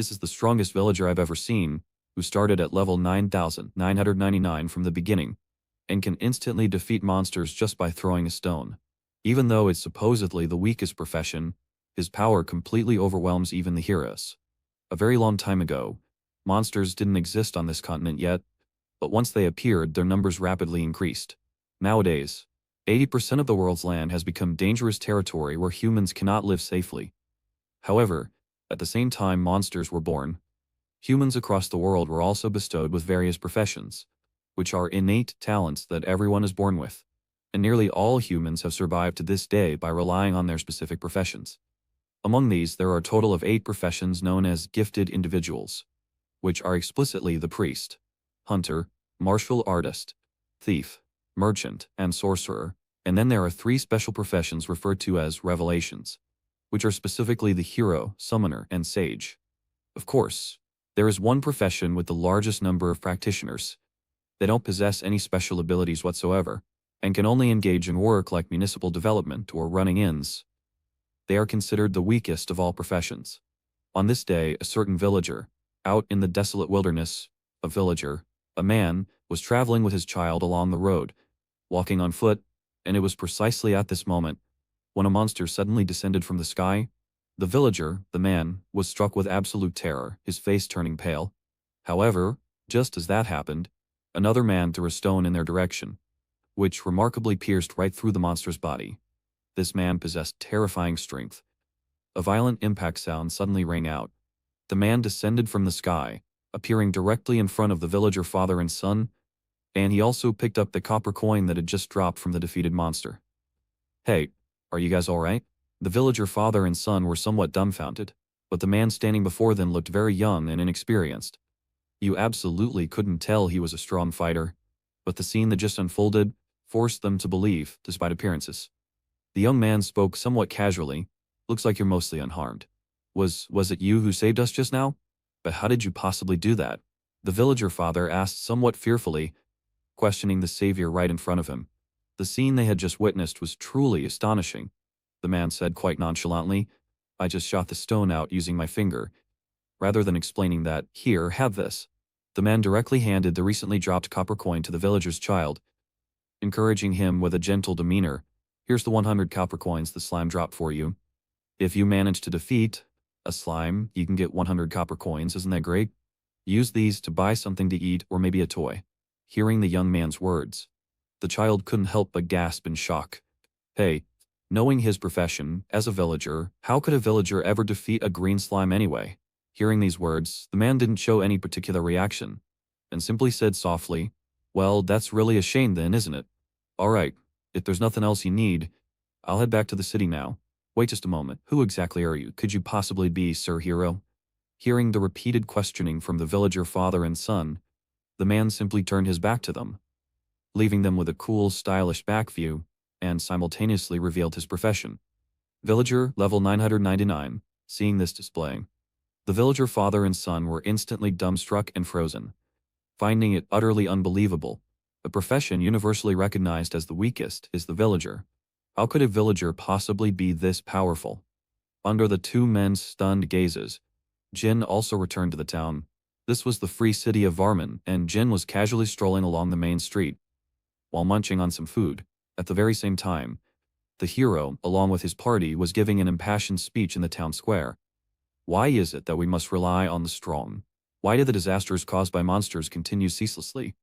This is the strongest villager I've ever seen, who started at level 9,999 from the beginning, and can instantly defeat monsters just by throwing a stone. Even though it's supposedly the weakest profession, his power completely overwhelms even the heroes. A very long time ago, monsters didn't exist on this continent yet, but once they appeared, their numbers rapidly increased. Nowadays, 80% of the world's land has become dangerous territory where humans cannot live safely. However, at the same time monsters were born, humans across the world were also bestowed with various professions, which are innate talents that everyone is born with, and nearly all humans have survived to this day by relying on their specific professions. Among these, there are a total of 8 professions known as gifted individuals, which are explicitly the priest, hunter, martial artist, thief, merchant, and sorcerer, and then there are 3 special professions referred to as revelations, which are specifically the hero, summoner, and sage. Of course, there is one profession with the largest number of practitioners. They don't possess any special abilities whatsoever, and can only engage in work like municipal development or running inns. They are considered the weakest of all professions. On this day, a certain villager, out in the desolate wilderness, a man, was traveling with his child along the road, walking on foot, and it was precisely at this moment, when a monster suddenly descended from the sky. The villager, the man, was struck with absolute terror, his face turning pale. However, just as that happened, another man threw a stone in their direction, which remarkably pierced right through the monster's body. This man possessed terrifying strength. A violent impact sound suddenly rang out. The man descended from the sky, appearing directly in front of the villager father and son, and he also picked up the copper coin that had just dropped from the defeated monster. "Hey, are you guys alright?" The villager father and son were somewhat dumbfounded, but the man standing before them looked very young and inexperienced. You absolutely couldn't tell he was a strong fighter, but the scene that just unfolded forced them to believe, despite appearances. The young man spoke somewhat casually. "Looks like you're mostly unharmed. Was it you who saved us just now? But how did you possibly do that?" The villager father asked somewhat fearfully, questioning the savior right in front of him. The scene they had just witnessed was truly astonishing. The man said quite nonchalantly, "I just shot the stone out using my finger." Rather than explaining that, "Here, have this." The man directly handed the recently dropped copper coin to the villager's child, encouraging him with a gentle demeanor. "Here's the 100 copper coins the slime dropped for you. If you manage to defeat a slime, you can get 100 copper coins, isn't that great? Use these to buy something to eat or maybe a toy." Hearing the young man's words, the child couldn't help but gasp in shock. Hey, knowing his profession as a villager, how could a villager ever defeat a green slime anyway? Hearing these words, the man didn't show any particular reaction, and simply said softly, "Well, that's really a shame then, isn't it? Alright, if there's nothing else you need, I'll head back to the city now. Wait just a moment, who exactly are you? Could you possibly be Sir Hero?" Hearing the repeated questioning from the villager father and son, the man simply turned his back to them, leaving them with a cool, stylish back view, and simultaneously revealed his profession. Villager, level 999, seeing this display. The villager father and son were instantly dumbstruck and frozen, finding it utterly unbelievable. A profession universally recognized as the weakest is the villager. How could a villager possibly be this powerful? Under the 2 men's stunned gazes, Jin also returned to the town. This was the free city of Varman, and Jin was casually strolling along the main street, while munching on some food. At the very same time, the hero, along with his party, was giving an impassioned speech in the town square. Why is it that we must rely on the strong? Why do the disasters caused by monsters continue ceaselessly?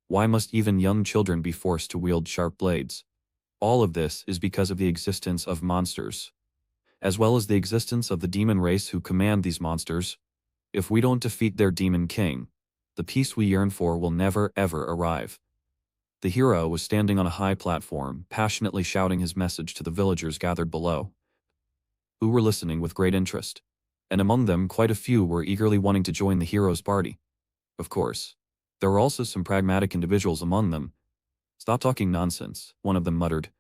Why must even young children be forced to wield sharp blades? All of this is because of the existence of monsters, as well as the existence of the demon race who command these monsters. If we don't defeat their demon king, the peace we yearn for will never ever arrive. The hero was standing on a high platform, passionately shouting his message to the villagers gathered below, who were listening with great interest, and among them quite a few were eagerly wanting to join the hero's party. Of course, there were also some pragmatic individuals among them. "Stop talking nonsense," one of them muttered.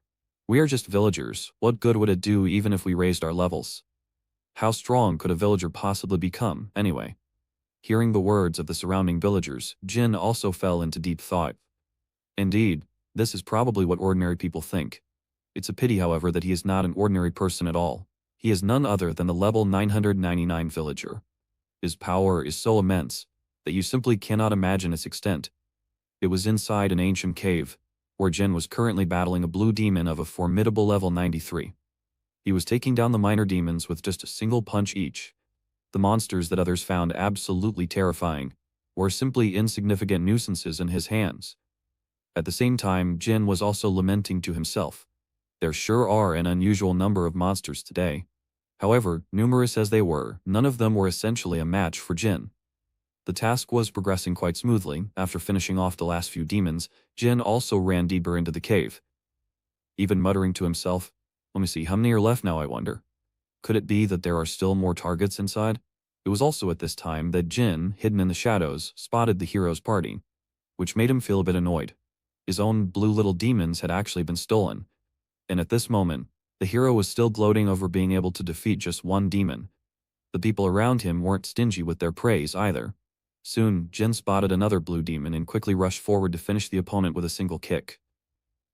"We are just villagers. What good would it do even if we raised our levels? How strong could a villager possibly become, anyway?" Hearing the words of the surrounding villagers, Jin also fell into deep thought. Indeed, this is probably what ordinary people think. It's a pity, however, that he is not an ordinary person at all. He is none other than the level 999 villager. His power is so immense that you simply cannot imagine its extent. It was inside an ancient cave, where Jin was currently battling a blue demon of a formidable level 93. He was taking down the minor demons with just a single punch each. The monsters that others found absolutely terrifying were simply insignificant nuisances in his hands. At the same time, Jin was also lamenting to himself. There sure are an unusual number of monsters today. However, numerous as they were, none of them were essentially a match for Jin. The task was progressing quite smoothly. After finishing off the last few demons, Jin also ran deeper into the cave, even muttering to himself, "Let me see, how many are left now, I wonder? Could it be that there are still more targets inside?" It was also at this time that Jin, hidden in the shadows, spotted the hero's party, which made him feel a bit annoyed. His own blue little demons had actually been stolen, and at this moment, the hero was still gloating over being able to defeat just one demon. The people around him weren't stingy with their praise either. Soon, Jin spotted another blue demon and quickly rushed forward to finish the opponent with a single kick.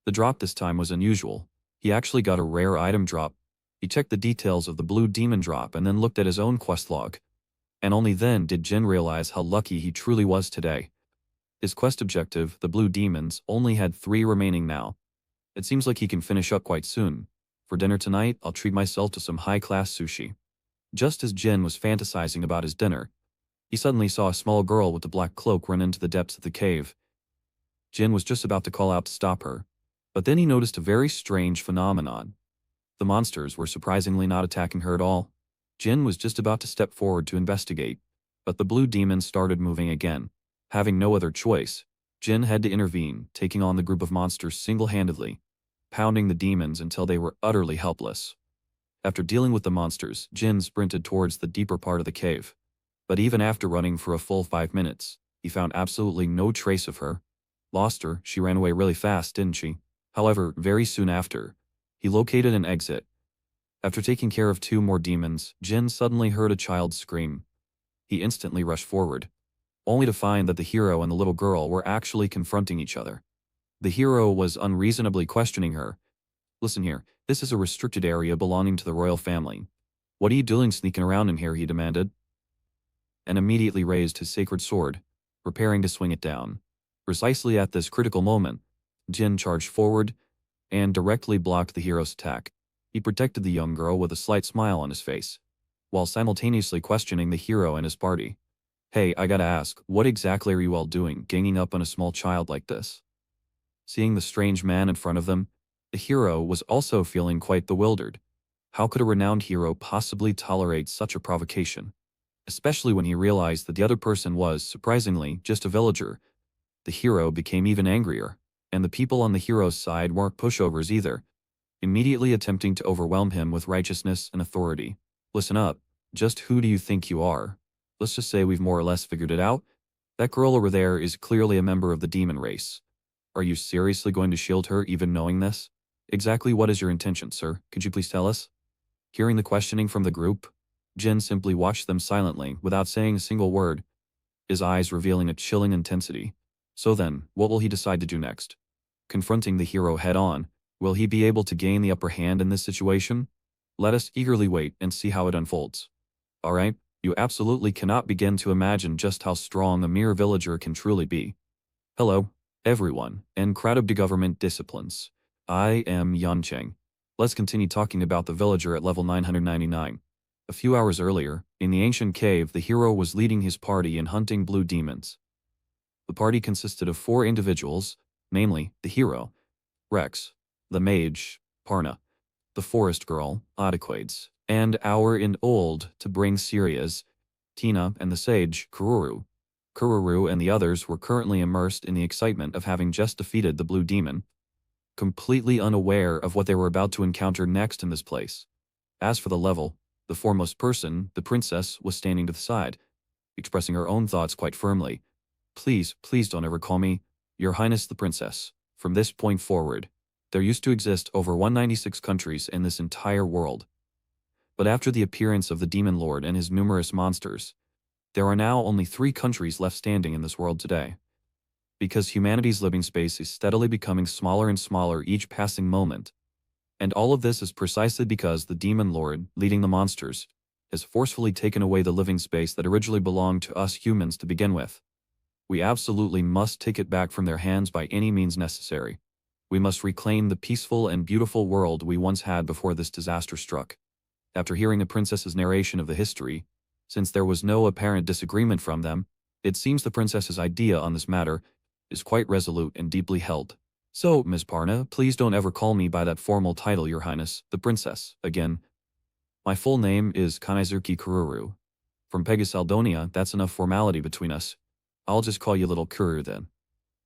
The drop this time was unusual. He actually got a rare item drop. He checked the details of the blue demon drop and then looked at his own quest log. And only then did Jin realize how lucky he truly was today. His quest objective, the blue demons, only had 3 remaining now. It seems like he can finish up quite soon. For dinner tonight, I'll treat myself to some high-class sushi. Just as Jin was fantasizing about his dinner, he suddenly saw a small girl with a black cloak run into the depths of the cave. Jin was just about to call out to stop her, but then he noticed a very strange phenomenon. The monsters were surprisingly not attacking her at all. Jin was just about to step forward to investigate, but the blue demons started moving again. Having no other choice, Jin had to intervene, taking on the group of monsters single-handedly, pounding the demons until they were utterly helpless. After dealing with the monsters, Jin sprinted towards the deeper part of the cave. But even after running for a full 5 minutes, he found absolutely no trace of her. Lost her, she ran away really fast, didn't she? However, very soon after, he located an exit. After taking care of 2 more demons, Jin suddenly heard a child scream. He instantly rushed forward, only to find that the hero and the little girl were actually confronting each other. The hero was unreasonably questioning her. "Listen here, this is a restricted area belonging to the royal family. What are you doing sneaking around in here?" he demanded, and immediately raised his sacred sword, preparing to swing it down. Precisely at this critical moment, Jin charged forward and directly blocked the hero's attack. He protected the young girl with a slight smile on his face, while simultaneously questioning the hero and his party. "Hey, I gotta ask, what exactly are you all doing, ganging up on a small child like this?" Seeing the strange man in front of them, the hero was also feeling quite bewildered. How could a renowned hero possibly tolerate such a provocation? Especially when he realized that the other person was, surprisingly, just a villager. The hero became even angrier, and the people on the hero's side weren't pushovers either, immediately attempting to overwhelm him with righteousness and authority. "Listen up, just who do you think you are? Let's just say we've more or less figured it out. That girl over there is clearly a member of the demon race. Are you seriously going to shield her even knowing this? Exactly what is your intention, sir? Could you please tell us?" Hearing the questioning from the group, Jin simply watched them silently without saying a single word, his eyes revealing a chilling intensity. So then, what will he decide to do next? Confronting the hero head-on, will he be able to gain the upper hand in this situation? Let us eagerly wait and see how it unfolds. Alright, you absolutely cannot begin to imagine just how strong a mere villager can truly be. Hello, everyone, and crowd of government disciplines. I am Yancheng. Let's continue talking about the villager at level 999. A few hours earlier, in the ancient cave, the hero was leading his party in hunting blue demons. The party consisted of 4 individuals, namely, the hero, Rex, the mage, Parna, the forest girl, Adequades, and our in old to bring Syrias, Tina, and the sage, Kururu. Kururu and the others were currently immersed in the excitement of having just defeated the blue demon, completely unaware of what they were about to encounter next in this place. As for the level, the foremost person, the princess, was standing to the side, expressing her own thoughts quite firmly. "Please, please don't ever call me Your Highness the Princess. From this point forward, there used to exist over 196 countries in this entire world. But after the appearance of the Demon Lord and his numerous monsters, there are now only 3 countries left standing in this world today. Because humanity's living space is steadily becoming smaller and smaller each passing moment. And all of this is precisely because the Demon Lord, leading the monsters, has forcefully taken away the living space that originally belonged to us humans to begin with. We absolutely must take it back from their hands by any means necessary. We must reclaim the peaceful and beautiful world we once had before this disaster struck. After hearing the princess's narration of the history, since there was no apparent disagreement from them, it seems the princess's idea on this matter is quite resolute and deeply held. So, Ms. Parna, please don't ever call me by that formal title, Your Highness, the princess, again. My full name is Kanaizuki Kururu. From Pegasaldonia, that's enough formality between us. I'll just call you Little Kuru then.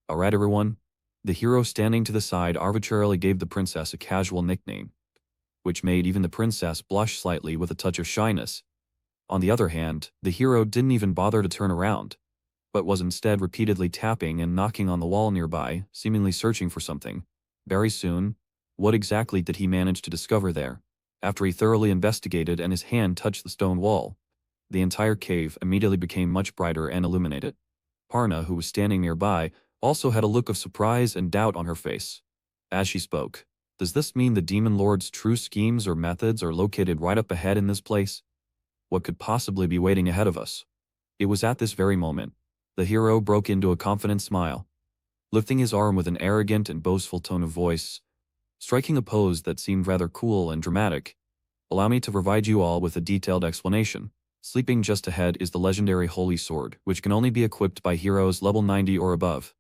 Alright everyone? The hero standing to the side arbitrarily gave the princess a casual nickname, which made even the princess blush slightly with a touch of shyness. On the other hand, the hero didn't even bother to turn around, but was instead repeatedly tapping and knocking on the wall nearby, seemingly searching for something. Very soon, what exactly did he manage to discover there? After he thoroughly investigated and his hand touched the stone wall, the entire cave immediately became much brighter and illuminated. Parna, who was standing nearby, also had a look of surprise and doubt on her face. As she spoke, does this mean the Demon Lord's true schemes or methods are located right up ahead in this place? What could possibly be waiting ahead of us? It was at this very moment the hero broke into a confident smile, lifting his arm with an arrogant and boastful tone of voice, striking a pose that seemed rather cool and dramatic. Allow me to provide you all with a detailed explanation. Sleeping just ahead is the legendary Holy Sword, which can only be equipped by heroes level 90 or above.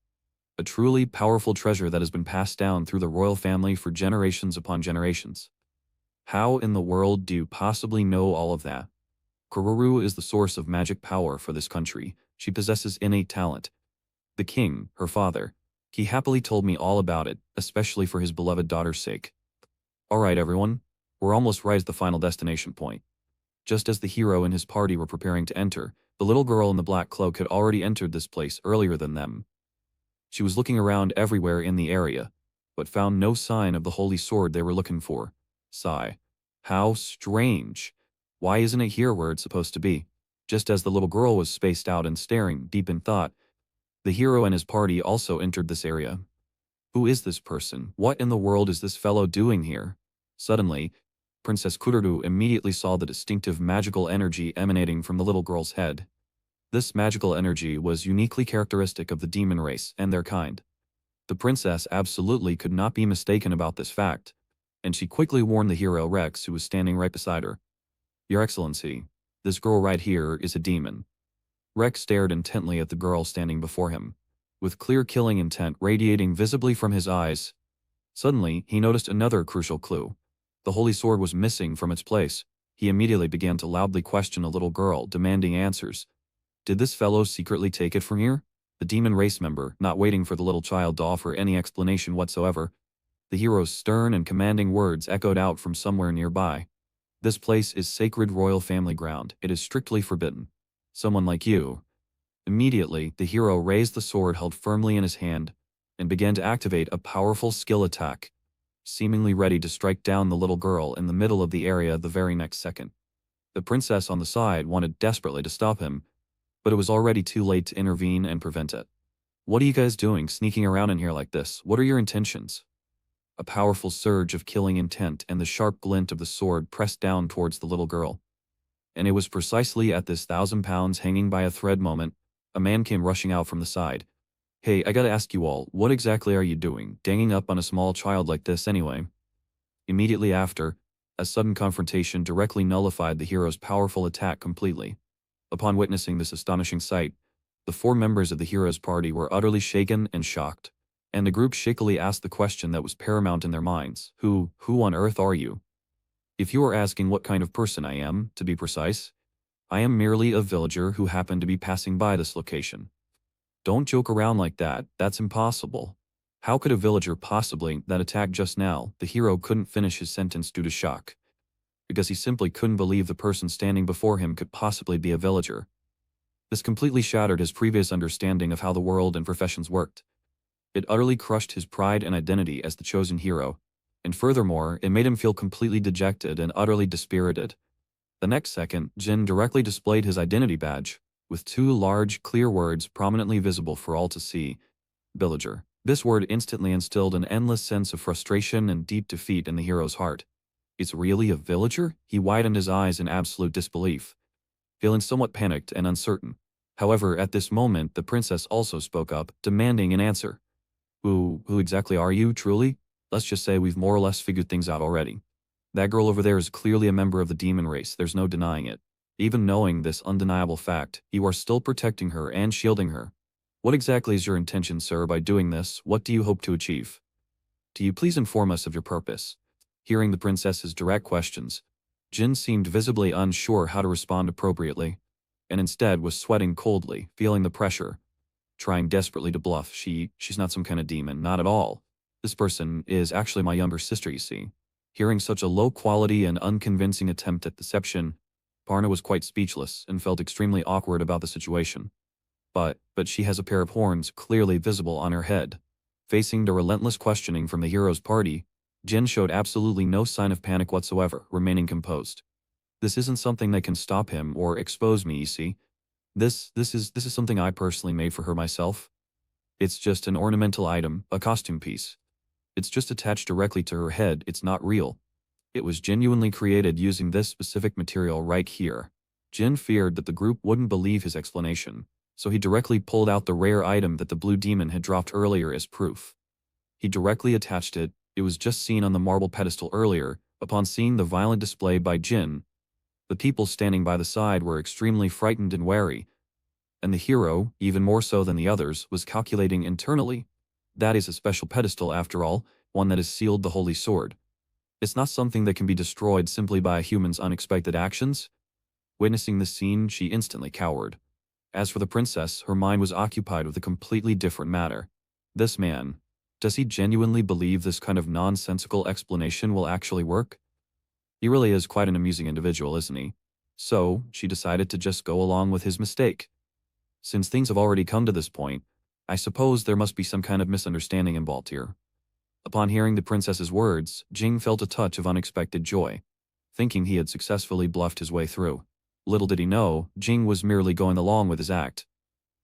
A truly powerful treasure that has been passed down through the royal family for generations upon generations. How in the world do you possibly know all of that? Kururu is the source of magic power for this country. She possesses innate talent. The king, her father, he happily told me all about it, especially for his beloved daughter's sake. Alright everyone, we're almost right at the final destination point. Just as the hero and his party were preparing to enter, the little girl in the black cloak had already entered this place earlier than them. She was looking around everywhere in the area, but found no sign of the holy sword they were looking for. Sigh. How strange. Why isn't it here where it's supposed to be? Just as the little girl was spaced out and staring, deep in thought, the hero and his party also entered this area. Who is this person? What in the world is this fellow doing here? Suddenly, Princess Kururu immediately saw the distinctive magical energy emanating from the little girl's head. This magical energy was uniquely characteristic of the demon race and their kind. The princess absolutely could not be mistaken about this fact, and she quickly warned the hero Rex, who was standing right beside her. Your Excellency, this girl right here is a demon. Rex stared intently at the girl standing before him, with clear killing intent radiating visibly from his eyes. Suddenly, he noticed another crucial clue. The holy sword was missing from its place. He immediately began to loudly question a little girl, demanding answers. Did this fellow secretly take it from here? The demon race member, not waiting for the little child to offer any explanation whatsoever, the hero's stern and commanding words echoed out from somewhere nearby. This place is sacred royal family ground. It is strictly forbidden. Someone like you. Immediately, the hero raised the sword held firmly in his hand and began to activate a powerful skill attack, seemingly ready to strike down the little girl in the middle of the area the very next second. The princess on the side wanted desperately to stop him, but it was already too late to intervene and prevent it. What are you guys doing, sneaking around in here like this? What are your intentions? A powerful surge of killing intent and the sharp glint of the sword pressed down towards the little girl. And it was precisely at this 1,000 pounds hanging by a thread moment, a man came rushing out from the side. Hey, I gotta ask you all, what exactly are you doing, ganging up on a small child like this anyway? Immediately after, a sudden confrontation directly nullified the hero's powerful attack completely. Upon witnessing this astonishing sight, the 4 members of the hero's party were utterly shaken and shocked, and the group shakily asked the question that was paramount in their minds. Who on earth are you? If you are asking what kind of person I am, to be precise, I am merely a villager who happened to be passing by this location. Don't joke around like that, that's impossible. How could a villager possibly that attacked just now? The hero couldn't finish his sentence due to shock, because he simply couldn't believe the person standing before him could possibly be a villager. This completely shattered his previous understanding of how the world and professions worked. It utterly crushed his pride and identity as the chosen hero, and furthermore, it made him feel completely dejected and utterly dispirited. The next second, Jin directly displayed his identity badge, with 2 large, clear words prominently visible for all to see. Villager. This word instantly instilled an endless sense of frustration and deep defeat in the hero's heart. It's really a villager? He widened his eyes in absolute disbelief, feeling somewhat panicked and uncertain. However, at this moment, the princess also spoke up, demanding an answer. Who exactly are you, truly? Let's just say we've more or less figured things out already. That girl over there is clearly a member of the demon race, there's no denying it. Even knowing this undeniable fact, you are still protecting her and shielding her. What exactly is your intention, sir, by doing this? What do you hope to achieve? Do you please inform us of your purpose? Hearing the princess's direct questions, Jin seemed visibly unsure how to respond appropriately, and instead was sweating coldly, feeling the pressure, trying desperately to bluff. She's not some kind of demon, not at all. This person is actually my younger sister, you see. Hearing such a low-quality and unconvincing attempt at deception, Parna was quite speechless and felt extremely awkward about the situation. But she has a pair of horns clearly visible on her head. Facing the relentless questioning from the hero's party, Jin showed absolutely no sign of panic whatsoever, remaining composed. This isn't something that can stop him or expose me, you see. This is something I personally made for her myself. It's just an ornamental item, a costume piece. It's just attached directly to her head, it's not real. It was genuinely created using this specific material right here. Jin feared that the group wouldn't believe his explanation, so he directly pulled out the rare item that the blue demon had dropped earlier as proof. He directly attached it. It was just seen on the marble pedestal earlier. Upon seeing the violent display by Jin, the people standing by the side were extremely frightened and wary, and the hero, even more so than the others, was calculating internally. That is a special pedestal after all, one that has sealed the holy sword. It's not something that can be destroyed simply by a human's unexpected actions. Witnessing this scene, she instantly cowered. As for the princess, her mind was occupied with a completely different matter. This man, does he genuinely believe this kind of nonsensical explanation will actually work? He really is quite an amusing individual, isn't he? So, she decided to just go along with his mistake. Since things have already come to this point, I suppose there must be some kind of misunderstanding involved here. Upon hearing the princess's words, Jing felt a touch of unexpected joy, thinking he had successfully bluffed his way through. Little did he know, Jing was merely going along with his act.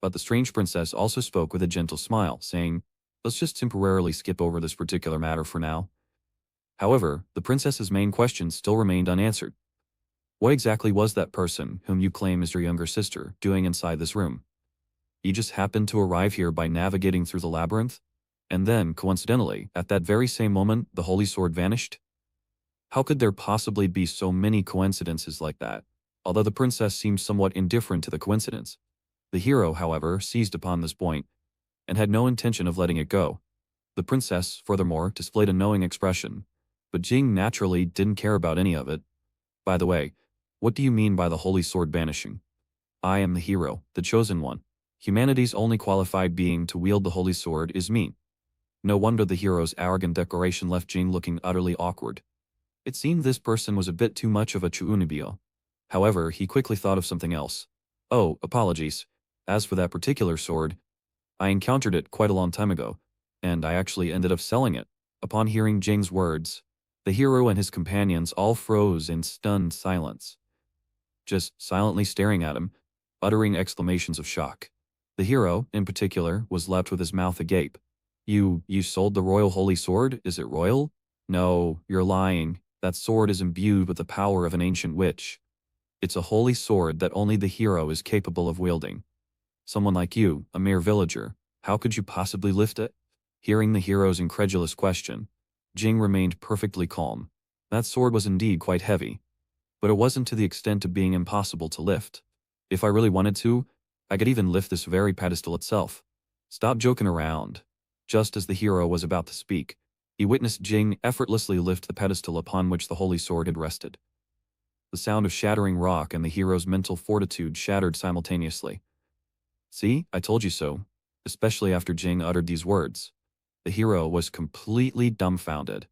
But the strange princess also spoke with a gentle smile, saying, "Let's just temporarily skip over this particular matter for now." However, the princess's main question still remained unanswered. What exactly was that person, whom you claim is your younger sister, doing inside this room? He just happened to arrive here by navigating through the labyrinth? And then, coincidentally, at that very same moment, the holy sword vanished? How could there possibly be so many coincidences like that? Although the princess seemed somewhat indifferent to the coincidence, the hero, however, seized upon this point, and had no intention of letting it go. The princess, furthermore, displayed a knowing expression, but Jing naturally didn't care about any of it. By the way, what do you mean by the holy sword vanishing? I am the hero, the chosen one. Humanity's only qualified being to wield the holy sword is me. No wonder the hero's arrogant declaration left Jing looking utterly awkward. It seemed this person was a bit too much of a chuunibyo. However, he quickly thought of something else. Oh, apologies. As for that particular sword, I encountered it quite a long time ago, and I actually ended up selling it. Upon hearing Jing's words, the hero and his companions all froze in stunned silence, just silently staring at him, uttering exclamations of shock. The hero, in particular, was left with his mouth agape. You sold the royal holy sword? Is it royal? No, you're lying. That sword is imbued with the power of an ancient witch. It's a holy sword that only the hero is capable of wielding. Someone like you, a mere villager, how could you possibly lift it? Hearing the hero's incredulous question, Jing remained perfectly calm. That sword was indeed quite heavy, but it wasn't to the extent of being impossible to lift. If I really wanted to, I could even lift this very pedestal itself. Stop joking around. Just as the hero was about to speak, he witnessed Jing effortlessly lift the pedestal upon which the holy sword had rested. The sound of shattering rock and the hero's mental fortitude shattered simultaneously. See, I told you so. Especially after Jing uttered these words, the hero was completely dumbfounded.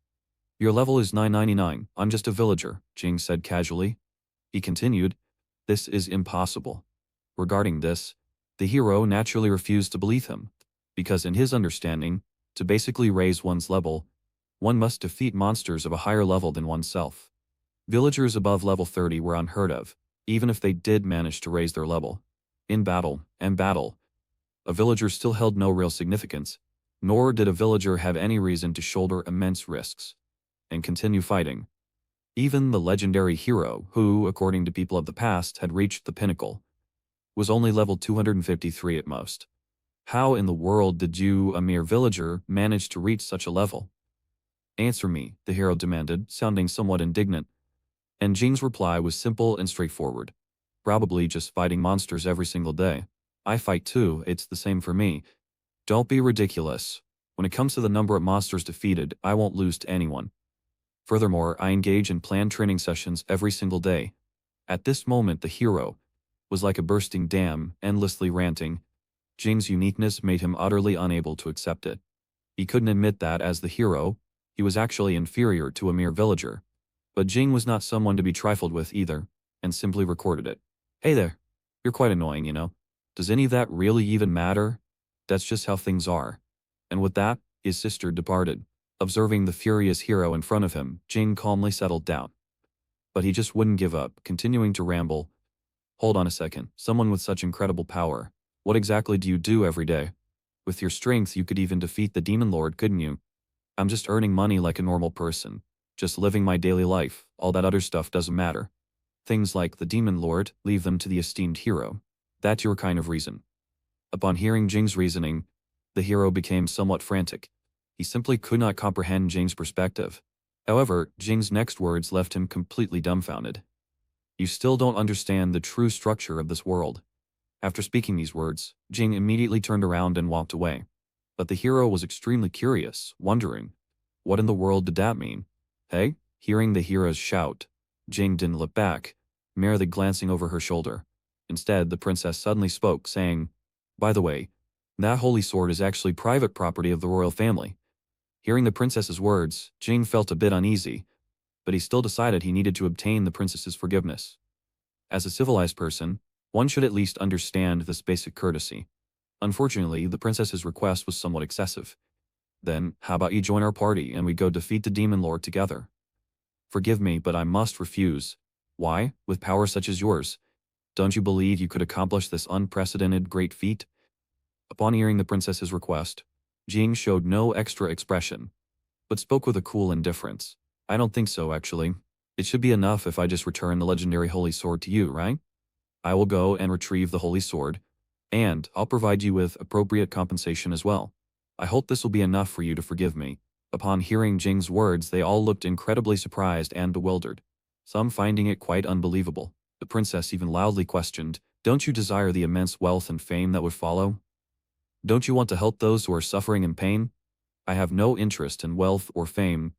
Your level is 999, I'm just a villager, Jing said casually. He continued, this is impossible. Regarding this, the hero naturally refused to believe him, because in his understanding, to basically raise one's level, one must defeat monsters of a higher level than oneself. Villagers above level 30 were unheard of, even if they did manage to raise their level. In battle, a villager still held no real significance, nor did a villager have any reason to shoulder immense risks and continue fighting. Even the legendary hero, who, according to people of the past, had reached the pinnacle, was only level 253 at most. How in the world did you, a mere villager, manage to reach such a level? Answer me, the hero demanded, sounding somewhat indignant. And Jing's reply was simple and straightforward. Probably just fighting monsters every single day. I fight too, it's the same for me. Don't be ridiculous. When it comes to the number of monsters defeated, I won't lose to anyone. Furthermore, I engage in planned training sessions every single day. At this moment, the hero was like a bursting dam, endlessly ranting. Jing's uniqueness made him utterly unable to accept it. He couldn't admit that, as the hero, he was actually inferior to a mere villager. But Jing was not someone to be trifled with either, and simply recorded it. Hey there. You're quite annoying, you know. Does any of that really even matter? That's just how things are. And with that, his sister departed. Observing the furious hero in front of him, Jing calmly settled down. But he just wouldn't give up, continuing to ramble. Hold on a second, someone with such incredible power. What exactly do you do every day? With your strength, you could even defeat the Demon Lord, couldn't you? I'm just earning money like a normal person. Just living my daily life, all that other stuff doesn't matter. Things like the Demon Lord, leave them to the esteemed hero. That's your kind of reason. Upon hearing Jing's reasoning, the hero became somewhat frantic. He simply could not comprehend Jing's perspective. However, Jing's next words left him completely dumbfounded. You still don't understand the true structure of this world. After speaking these words, Jing immediately turned around and walked away. But the hero was extremely curious, wondering, what in the world did that mean? Hey? Hearing the hero's shout, Jing didn't look back, merely glancing over her shoulder. Instead, the princess suddenly spoke, saying, By the way, that holy sword is actually private property of the royal family. Hearing the princess's words, Jing felt a bit uneasy, but he still decided he needed to obtain the princess's forgiveness. As a civilized person, one should at least understand this basic courtesy. Unfortunately, the princess's request was somewhat excessive. Then, how about you join our party and we go defeat the Demon Lord together? Forgive me, but I must refuse. Why? With power such as yours, don't you believe you could accomplish this unprecedented great feat? Upon hearing the princess's request, Jing showed no extra expression, but spoke with a cool indifference. I don't think so, actually. It should be enough if I just return the legendary holy sword to you, right? I will go and retrieve the holy sword, and I'll provide you with appropriate compensation as well. I hope this will be enough for you to forgive me. Upon hearing Jing's words, they all looked incredibly surprised and bewildered, some finding it quite unbelievable. The princess even loudly questioned, Don't you desire the immense wealth and fame that would follow? Don't you want to help those who are suffering in pain? I have no interest in wealth or fame,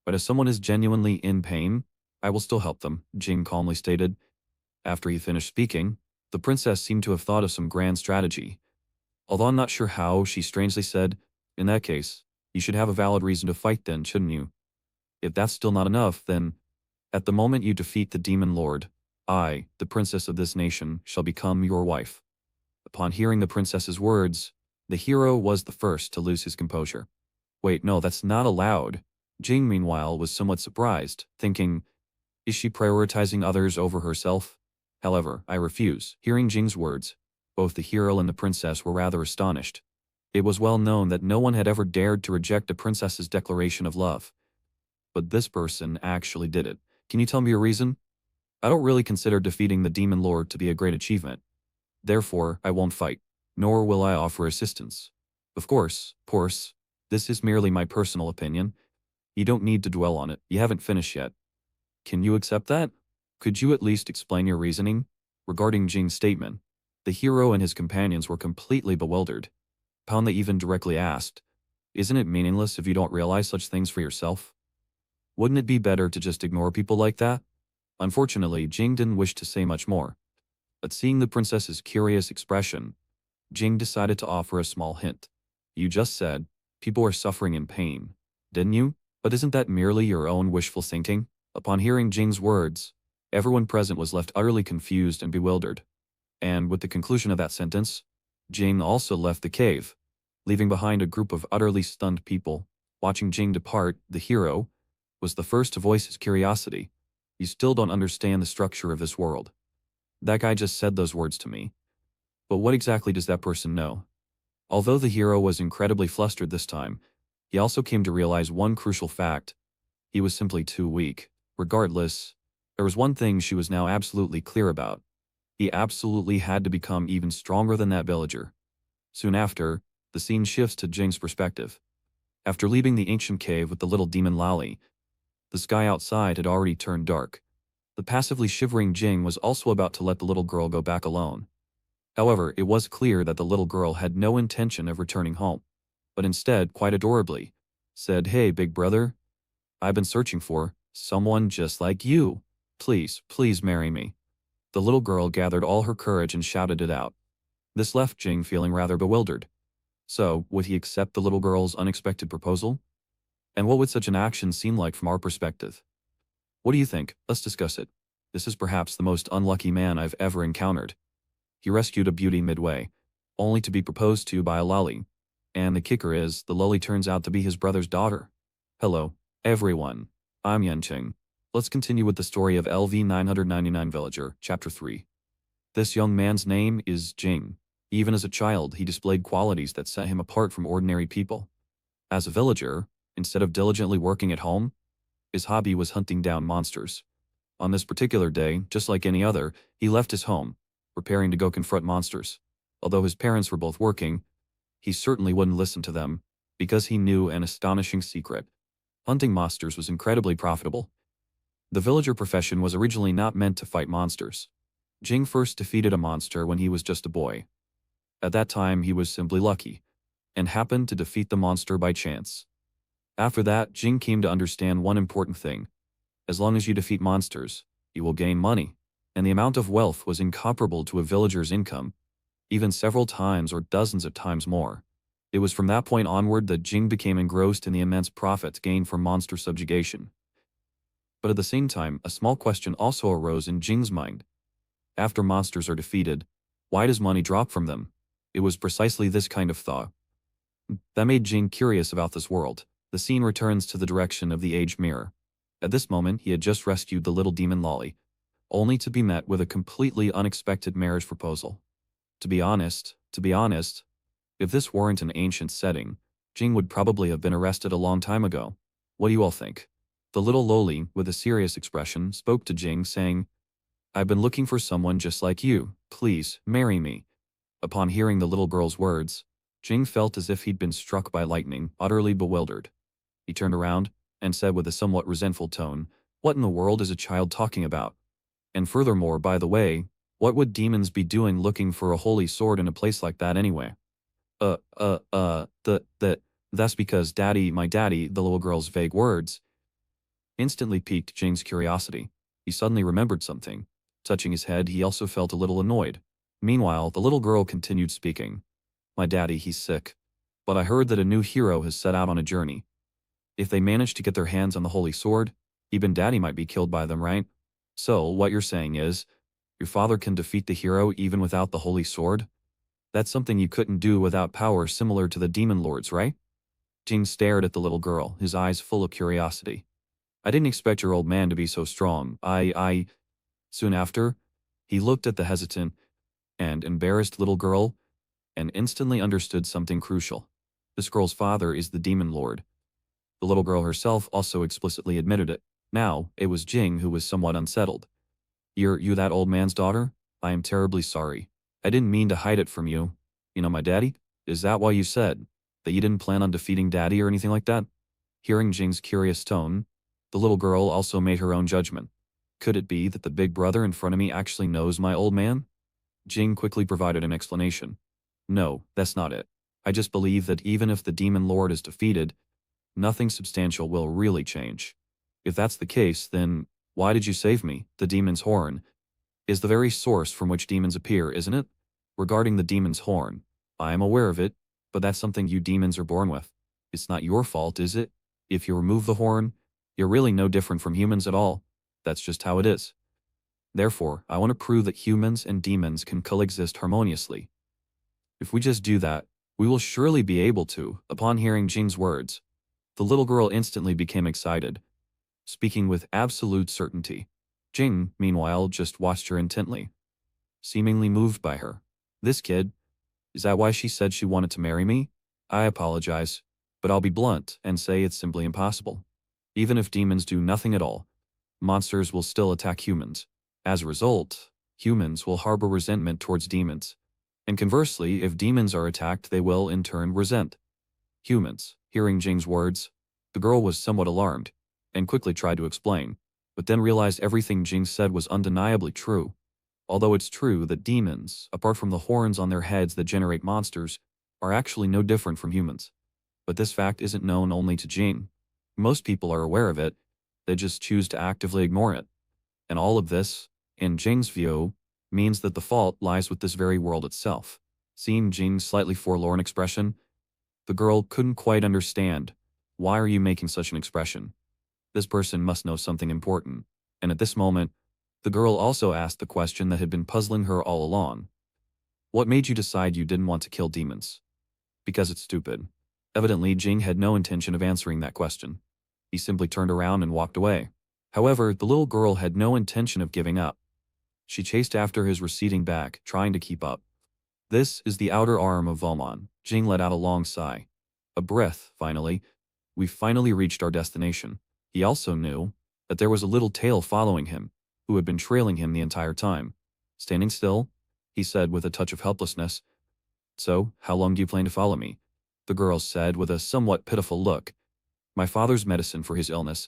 but if someone is genuinely in pain, I will still help them, Jing calmly stated. After he finished speaking, the princess seemed to have thought of some grand strategy. Although I'm not sure how, she strangely said, In that case, you should have a valid reason to fight then, shouldn't you? If that's still not enough, then, at the moment you defeat the Demon Lord, I, the princess of this nation, shall become your wife. Upon hearing the princess's words, the hero was the first to lose his composure. Wait, no, that's not allowed. Jing, meanwhile, was somewhat surprised, thinking, Is she prioritizing others over herself? However, I refuse. Hearing Jing's words, both the hero and the princess were rather astonished. It was well known that no one had ever dared to reject a princess's declaration of love. But this person actually did it. Can you tell me your reason? I don't really consider defeating the Demon Lord to be a great achievement. Therefore, I won't fight, nor will I offer assistance. Of course, this is merely my personal opinion. You don't need to dwell on it. You haven't finished yet. Can you accept that? Could you at least explain your reasoning? Regarding Jing's statement, the hero and his companions were completely bewildered. Upon they even directly asked, Isn't it meaningless if you don't realize such things for yourself? Wouldn't it be better to just ignore people like that? Unfortunately, Jing didn't wish to say much more. But seeing the princess's curious expression, Jing decided to offer a small hint. You just said, people are suffering in pain, didn't you? But isn't that merely your own wishful thinking? Upon hearing Jing's words, everyone present was left utterly confused and bewildered. And with the conclusion of that sentence, Jing also left the cave, leaving behind a group of utterly stunned people. Watching Jing depart, the hero was the first to voice his curiosity. You still don't understand the structure of this world. That guy just said those words to me. But what exactly does that person know? Although the hero was incredibly flustered this time, he also came to realize one crucial fact. He was simply too weak. Regardless, there was one thing she was now absolutely clear about. He absolutely had to become even stronger than that villager. Soon after, the scene shifts to Jing's perspective. After leaving the ancient cave with the little demon Lali, the sky outside had already turned dark. The passively shivering Jing was also about to let the little girl go back alone. However, it was clear that the little girl had no intention of returning home, but instead, quite adorably, said, "Hey, big brother, I've been searching for someone just like you. Please, please marry me." The little girl gathered all her courage and shouted it out. This left Jing feeling rather bewildered. So, would he accept the little girl's unexpected proposal? And what would such an action seem like from our perspective? What do you think? Let's discuss it. This is perhaps the most unlucky man I've ever encountered. He rescued a beauty midway, only to be proposed to by a lolly. And the kicker is, the lolly turns out to be his brother's daughter. Hello, everyone. I'm Yanqing. Let's continue with the story of LV 999 Villager, Chapter 3. This young man's name is Jing. Even as a child, he displayed qualities that set him apart from ordinary people. As a villager, instead of diligently working at home, his hobby was hunting down monsters. On this particular day, just like any other, he left his home, preparing to go confront monsters. Although his parents were both working, he certainly wouldn't listen to them, because he knew an astonishing secret. Hunting monsters was incredibly profitable. The villager profession was originally not meant to fight monsters. Jing first defeated a monster when he was just a boy. At that time, he was simply lucky, and happened to defeat the monster by chance. After that, Jing came to understand one important thing. As long as you defeat monsters, you will gain money, and the amount of wealth was incomparable to a villager's income, even several times or dozens of times more. It was from that point onward that Jing became engrossed in the immense profits gained from monster subjugation. But at the same time, a small question also arose in Jing's mind. After monsters are defeated, why does money drop from them? It was precisely this kind of thought that made Jing curious about this world. The scene returns to the direction of the aged mirror. At this moment, he had just rescued the little demon Lolly, only to be met with a completely unexpected marriage proposal. To be honest, if this weren't an ancient setting, Jing would probably have been arrested a long time ago. What do you all think? The little Loli, with a serious expression, spoke to Jing, saying, "I've been looking for someone just like you. Please, marry me." Upon hearing the little girl's words, Jing felt as if he'd been struck by lightning, utterly bewildered. He turned around and said with a somewhat resentful tone, "What in the world is a child talking about? And furthermore, by the way, what would demons be doing looking for a holy sword in a place like that anyway?" That's because my daddy, the little girl's vague words, instantly piqued Jing's curiosity. He suddenly remembered something. Touching his head, he also felt a little annoyed. Meanwhile, the little girl continued speaking. "My daddy, he's sick. But I heard that a new hero has set out on a journey. If they manage to get their hands on the holy sword, even daddy might be killed by them, right? So, what you're saying is, your father can defeat the hero even without the holy sword? That's something you couldn't do without power similar to the demon lords, right?" Jing stared at the little girl, his eyes full of curiosity. "I didn't expect your old man to be so strong. Soon after, he looked at the hesitant and embarrassed little girl and instantly understood something crucial. This girl's father is the demon lord. The little girl herself also explicitly admitted it. Now, it was Jing who was somewhat unsettled. You that old man's daughter? I am terribly sorry. I didn't mean to hide it from you. You know my daddy? Is that why you said that you didn't plan on defeating daddy or anything like that?" Hearing Jing's curious tone, the little girl also made her own judgment. Could it be that the big brother in front of me actually knows my old man? Jing quickly provided an explanation. "No, that's not it. I just believe that even if the demon lord is defeated, nothing substantial will really change. If that's the case, then why did you save me? The demon's horn is the very source from which demons appear, isn't it? Regarding the demon's horn, I am aware of it, but that's something you demons are born with. It's not your fault, is it? If you remove the horn, you're really no different from humans at all. That's just how it is. Therefore, I want to prove that humans and demons can coexist harmoniously. If we just do that, we will surely be able to." Upon hearing Jing's words, the little girl instantly became excited, speaking with absolute certainty. Jing, meanwhile, just watched her intently, seemingly moved by her. "This kid? Is that why she said she wanted to marry me? I apologize, but I'll be blunt and say it's simply impossible. Even if demons do nothing at all, monsters will still attack humans. As a result, humans will harbor resentment towards demons. And conversely, if demons are attacked, they will, in turn, resent humans. Hearing Jing's words, the girl was somewhat alarmed, and quickly tried to explain, but then realized everything Jing said was undeniably true. Although it's true that demons, apart from the horns on their heads that generate monsters, are actually no different from humans. But this fact isn't known only to Jing. Most people are aware of it, they just choose to actively ignore it. And all of this, in Jing's view, means that the fault lies with this very world itself. Seeing Jing's slightly forlorn expression, the girl couldn't quite understand. Why are you making such an expression? This person must know something important. And at this moment, the girl also asked the question that had been puzzling her all along. What made you decide you didn't want to kill demons? Because it's stupid. Evidently, Jing had no intention of answering that question. He simply turned around and walked away. However, the little girl had no intention of giving up. She chased after his receding back, trying to keep up. This is the outer arm of Valmon. Jing let out a long sigh. A breath, finally. We finally reached our destination. He also knew that there was a little tail following him, who had been trailing him the entire time. Standing still, he said with a touch of helplessness. So, how long do you plan to follow me? The girl said with a somewhat pitiful look. My father's medicine for his illness.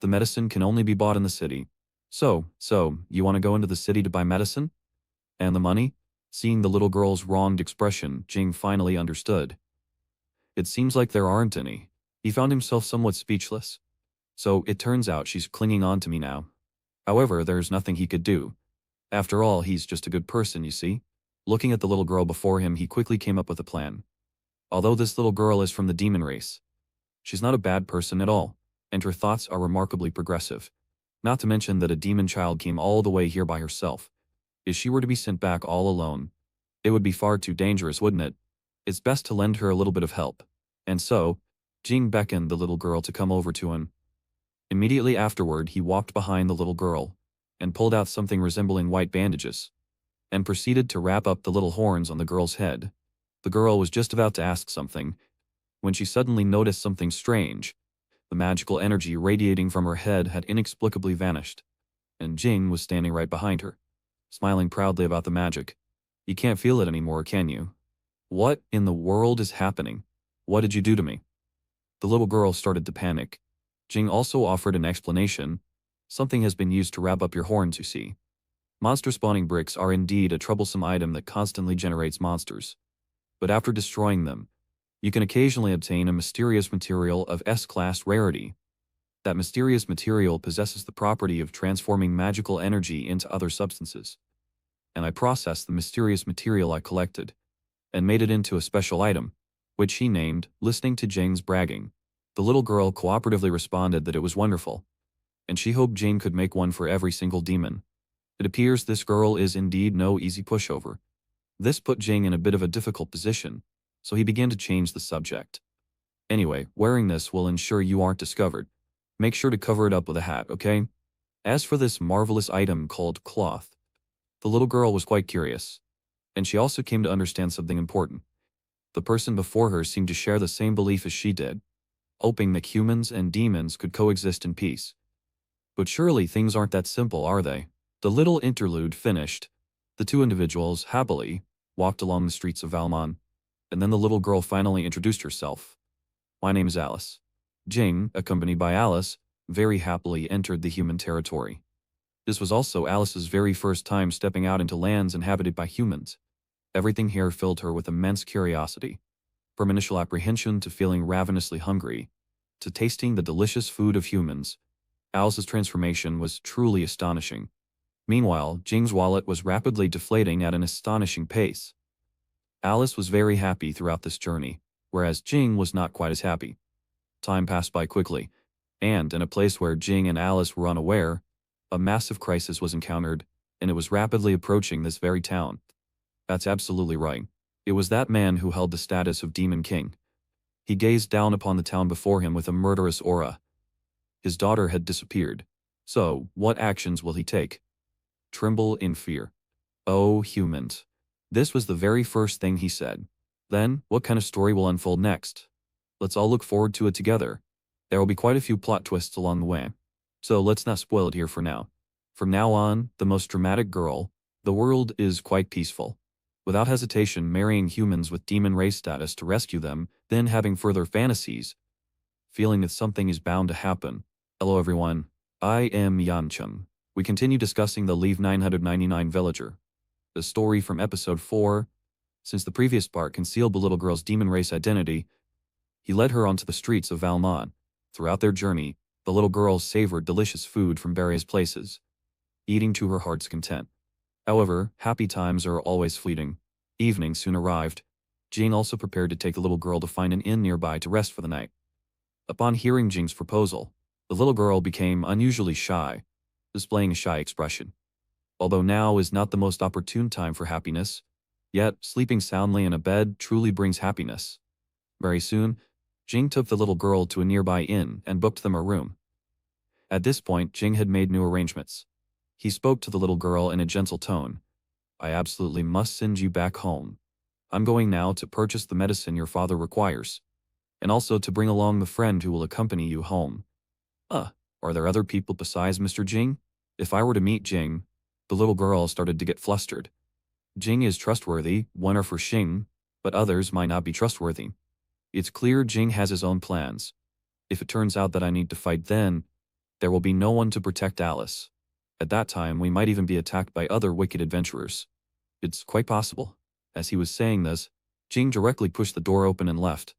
The medicine can only be bought in the city. So, you want to go into the city to buy medicine? And the money? Seeing the little girl's wronged expression, Jing finally understood. It seems like there aren't any. He found himself somewhat speechless. So, it turns out she's clinging on to me now. However, there's nothing he could do. After all, he's just a good person, you see. Looking at the little girl before him, he quickly came up with a plan. Although this little girl is from the demon race, she's not a bad person at all, and her thoughts are remarkably progressive. Not to mention that a demon child came all the way here by herself. If she were to be sent back all alone, it would be far too dangerous, wouldn't it? It's best to lend her a little bit of help. And so, Jing beckoned the little girl to come over to him. Immediately afterward, he walked behind the little girl and pulled out something resembling white bandages, and proceeded to wrap up the little horns on the girl's head. The girl was just about to ask something, when she suddenly noticed something strange. The magical energy radiating from her head had inexplicably vanished, and Jing was standing right behind her, smiling proudly about the magic. You can't feel it anymore, can you? What in the world is happening? What did you do to me? The little girl started to panic. Jing also offered an explanation. Something has been used to wrap up your horns, you see. Monster spawning bricks are indeed a troublesome item that constantly generates monsters. But after destroying them, you can occasionally obtain a mysterious material of S-class rarity. That mysterious material possesses the property of transforming magical energy into other substances. And I processed the mysterious material I collected, and made it into a special item, which he named, listening to Jing's bragging. The little girl cooperatively responded that it was wonderful, and she hoped Jing could make one for every single demon. It appears this girl is indeed no easy pushover. This put Jing in a bit of a difficult position, so he began to change the subject. Anyway, wearing this will ensure you aren't discovered. Make sure to cover it up with a hat, okay? As for this marvelous item called cloth, the little girl was quite curious, and she also came to understand something important. The person before her seemed to share the same belief as she did, hoping that humans and demons could coexist in peace. But surely things aren't that simple, are they? The little interlude finished. The two individuals, happily, walked along the streets of Valmon, and then the little girl finally introduced herself. My name is Alice. Jing, accompanied by Alice, very happily entered the human territory. This was also Alice's very first time stepping out into lands inhabited by humans. Everything here filled her with immense curiosity. From initial apprehension to feeling ravenously hungry, to tasting the delicious food of humans, Alice's transformation was truly astonishing. Meanwhile, Jing's wallet was rapidly deflating at an astonishing pace. Alice was very happy throughout this journey, whereas Jing was not quite as happy. Time passed by quickly, and in a place where Jing and Alice were unaware, a massive crisis was encountered, and it was rapidly approaching this very town. That's absolutely right. It was that man who held the status of Demon King. He gazed down upon the town before him with a murderous aura. His daughter had disappeared. So, what actions will he take? Tremble in fear. Oh, humans. This was the very first thing he said. Then, what kind of story will unfold next? Let's all look forward to it together. There will be quite a few plot twists along the way. So let's not spoil it here for now. From now on, the most dramatic girl, the world is quite peaceful. Without hesitation marrying humans with demon race status to rescue them, then having further fantasies, feeling that something is bound to happen. Hello everyone, I am Yancheng. We continue discussing the Leave 999 Villager. The story from episode 4. Since the previous part concealed the little girl's demon race identity, he led her onto the streets of Valmont. Throughout their journey, the little girl savored delicious food from various places, eating to her heart's content. However, happy times are always fleeting. Evening soon arrived. Jing also prepared to take the little girl to find an inn nearby to rest for the night. Upon hearing Jing's proposal, the little girl became unusually shy, displaying a shy expression. Although now is not the most opportune time for happiness, yet sleeping soundly in a bed truly brings happiness. Very soon, Jing took the little girl to a nearby inn and booked them a room. At this point, Jing had made new arrangements. He spoke to the little girl in a gentle tone. I absolutely must send you back home. I'm going now to purchase the medicine your father requires, and also to bring along the friend who will accompany you home. Are there other people besides Mr. Jing? If I were to meet Jing, the little girl started to get flustered. Jing is trustworthy, one are for Xing, but others might not be trustworthy. It's clear Jing has his own plans. If it turns out that I need to fight then, there will be no one to protect Alice. At that time, we might even be attacked by other wicked adventurers. It's quite possible. As he was saying this, Jing directly pushed the door open and left,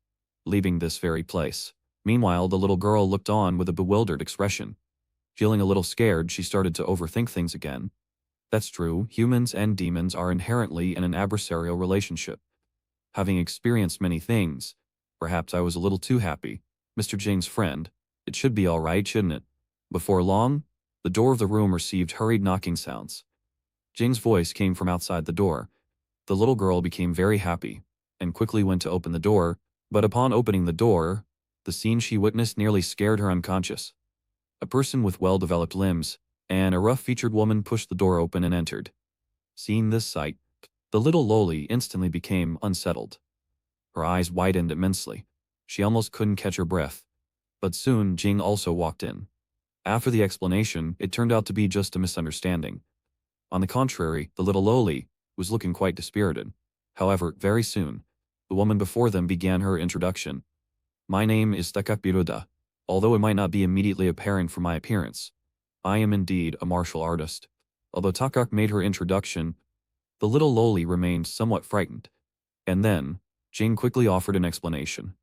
leaving this very place. Meanwhile, the little girl looked on with a bewildered expression. Feeling a little scared, she started to overthink things again. That's true, humans and demons are inherently in an adversarial relationship. Having experienced many things, perhaps I was a little too happy. Mr. Jing's friend. It should be all right, shouldn't it? Before long, the door of the room received hurried knocking sounds. Jing's voice came from outside the door. The little girl became very happy, and quickly went to open the door, but upon opening the door, the scene she witnessed nearly scared her unconscious. A person with well-developed limbs, and a rough-featured woman pushed the door open and entered. Seeing this sight, the little loli instantly became unsettled. Her eyes widened immensely. She almost couldn't catch her breath. But soon Jing also walked in. After the explanation, it turned out to be just a misunderstanding. On the contrary, the little loli was looking quite dispirited. However, very soon, the woman before them began her introduction. My name is Takak Biruda. Although it might not be immediately apparent from my appearance, I am indeed a martial artist. Although Takak made her introduction, the little loli remained somewhat frightened. And then, Jing quickly offered an explanation.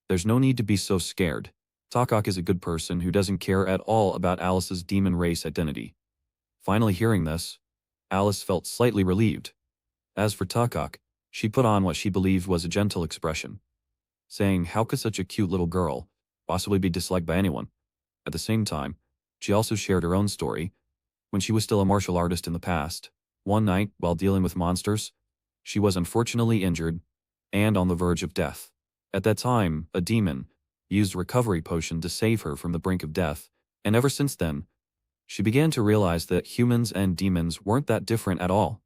There's no need to be so scared. Takak is a good person who doesn't care at all about Alice's demon race identity. Finally hearing this, Alice felt slightly relieved. As for Takak, she put on what she believed was a gentle expression, saying how could such a cute little girl possibly be disliked by anyone? At the same time, she also shared her own story. When she was still a martial artist in the past, one night, while dealing with monsters, she was unfortunately injured and on the verge of death. At that time, a demon used a recovery potion to save her from the brink of death, and ever since then, she began to realize that humans and demons weren't that different at all.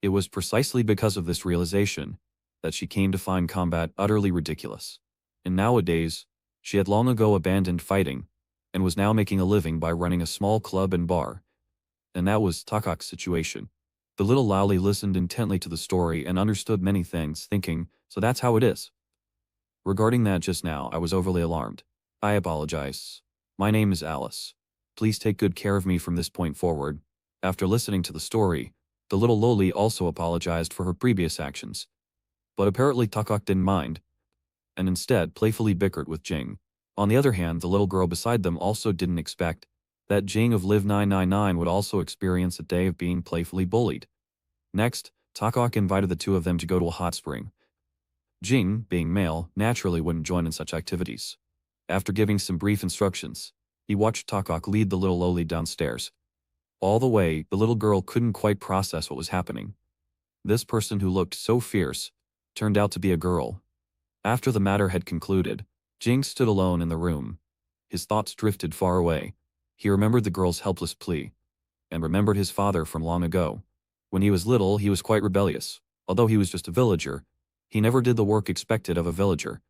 It was precisely because of this realization that she came to find combat utterly ridiculous. And nowadays, she had long ago abandoned fighting, and was now making a living by running a small club and bar. And that was Takak's situation. The little loli listened intently to the story and understood many things, thinking, so that's how it is. Regarding that just now, I was overly alarmed. I apologize. My name is Alice. Please take good care of me from this point forward. After listening to the story, the little loli also apologized for her previous actions. But apparently Takak didn't mind, and instead playfully bickered with Jing. On the other hand, the little girl beside them also didn't expect that Jing of Live 999 would also experience a day of being playfully bullied. Next, Takak invited the two of them to go to a hot spring. Jing, being male, naturally wouldn't join in such activities. After giving some brief instructions, he watched Takak lead the little loli downstairs. All the way, the little girl couldn't quite process what was happening. This person who looked so fierce turned out to be a girl. After the matter had concluded, Jing stood alone in the room. His thoughts drifted far away. He remembered the girl's helpless plea, and remembered his father from long ago. When he was little, he was quite rebellious. Although he was just a villager, he never did the work expected of a villager.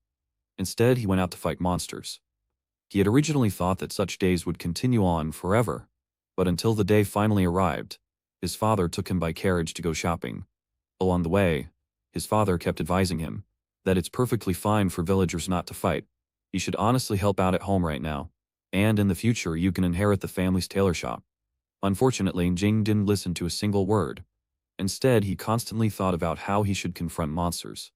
Instead, he went out to fight monsters. He had originally thought that such days would continue on forever, but until the day finally arrived, his father took him by carriage to go shopping. Along the way, his father kept advising him that it's perfectly fine for villagers not to fight. You should honestly help out at home right now, and in the future you can inherit the family's tailor shop. Unfortunately, Jing didn't listen to a single word. Instead, he constantly thought about how he should confront monsters.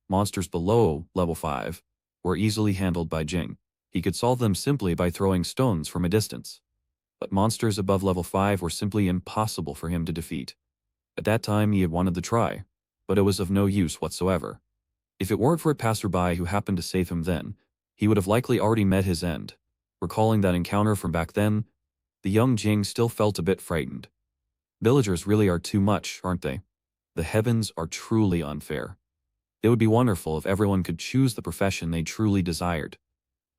Monsters below level 5 were easily handled by Jing. He could solve them simply by throwing stones from a distance. But monsters above level 5 were simply impossible for him to defeat. At that time, he had wanted to try, but it was of no use whatsoever. If it weren't for a passerby who happened to save him then, he would have likely already met his end. Recalling that encounter from back then, the young Jing still felt a bit frightened. Villagers really are too much, aren't they? The heavens are truly unfair. It would be wonderful if everyone could choose the profession they truly desired.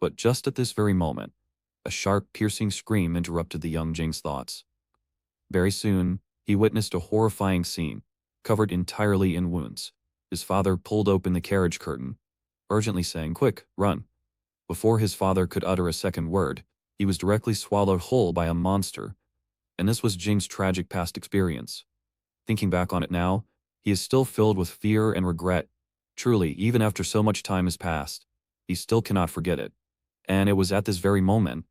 But just at this very moment, a sharp, piercing scream interrupted the young Jing's thoughts. Very soon, he witnessed a horrifying scene, covered entirely in wounds. His father pulled open the carriage curtain, urgently saying, "Quick, run." Before his father could utter a second word, he was directly swallowed whole by a monster, and this was Jing's tragic past experience. Thinking back on it now, he is still filled with fear and regret. Truly, even after so much time has passed, he still cannot forget it. And it was at this very moment,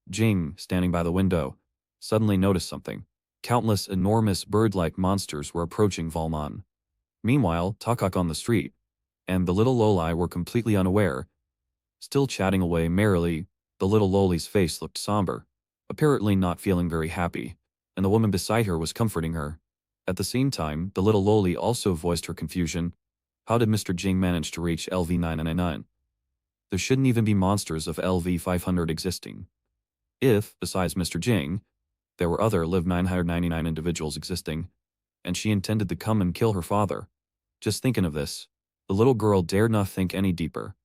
Jing, standing by the window, suddenly noticed something. Countless enormous bird-like monsters were approaching Valmon. Meanwhile, Takak on the street, and the little Loli were completely unaware. Still chatting away merrily, the little Loli's face looked somber, apparently not feeling very happy, and the woman beside her was comforting her. At the same time, the little Loli also voiced her confusion. How did Mr. Jing manage to reach LV 999? There shouldn't even be monsters of LV 500 existing. If, besides Mr. Jing, there were other LV 999 individuals existing, and she intended to come and kill her father. Just thinking of this, the little girl dared not think any deeper.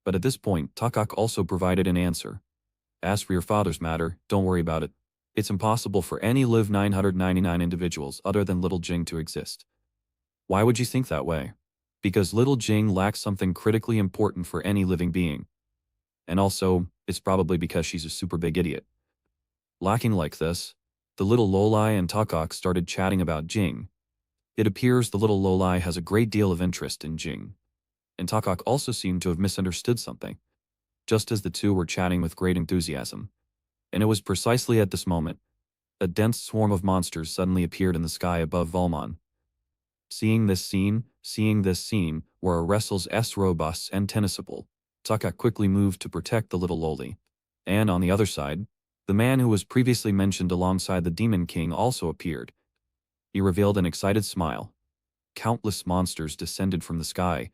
But at this point, Takak also provided an answer. As for your father's matter, don't worry about it. It's impossible for any LV 999 individuals other than little Jing to exist. Why would you think that way? Because little Jing lacks something critically important for any living being. And also, it's probably because she's a super big idiot. Lacking like this, the little Loli and Takak started chatting about Jing. It appears the little Loli has a great deal of interest in Jing, and Takak also seemed to have misunderstood something, just as the two were chatting with great enthusiasm. And it was precisely at this moment, a dense swarm of monsters suddenly appeared in the sky above Valmon. Seeing this scene, were Wrestle's S robust and tennisable, Takak quickly moved to protect the little Loli. And on the other side, the man who was previously mentioned alongside the Demon King also appeared. He revealed an excited smile. Countless monsters descended from the sky,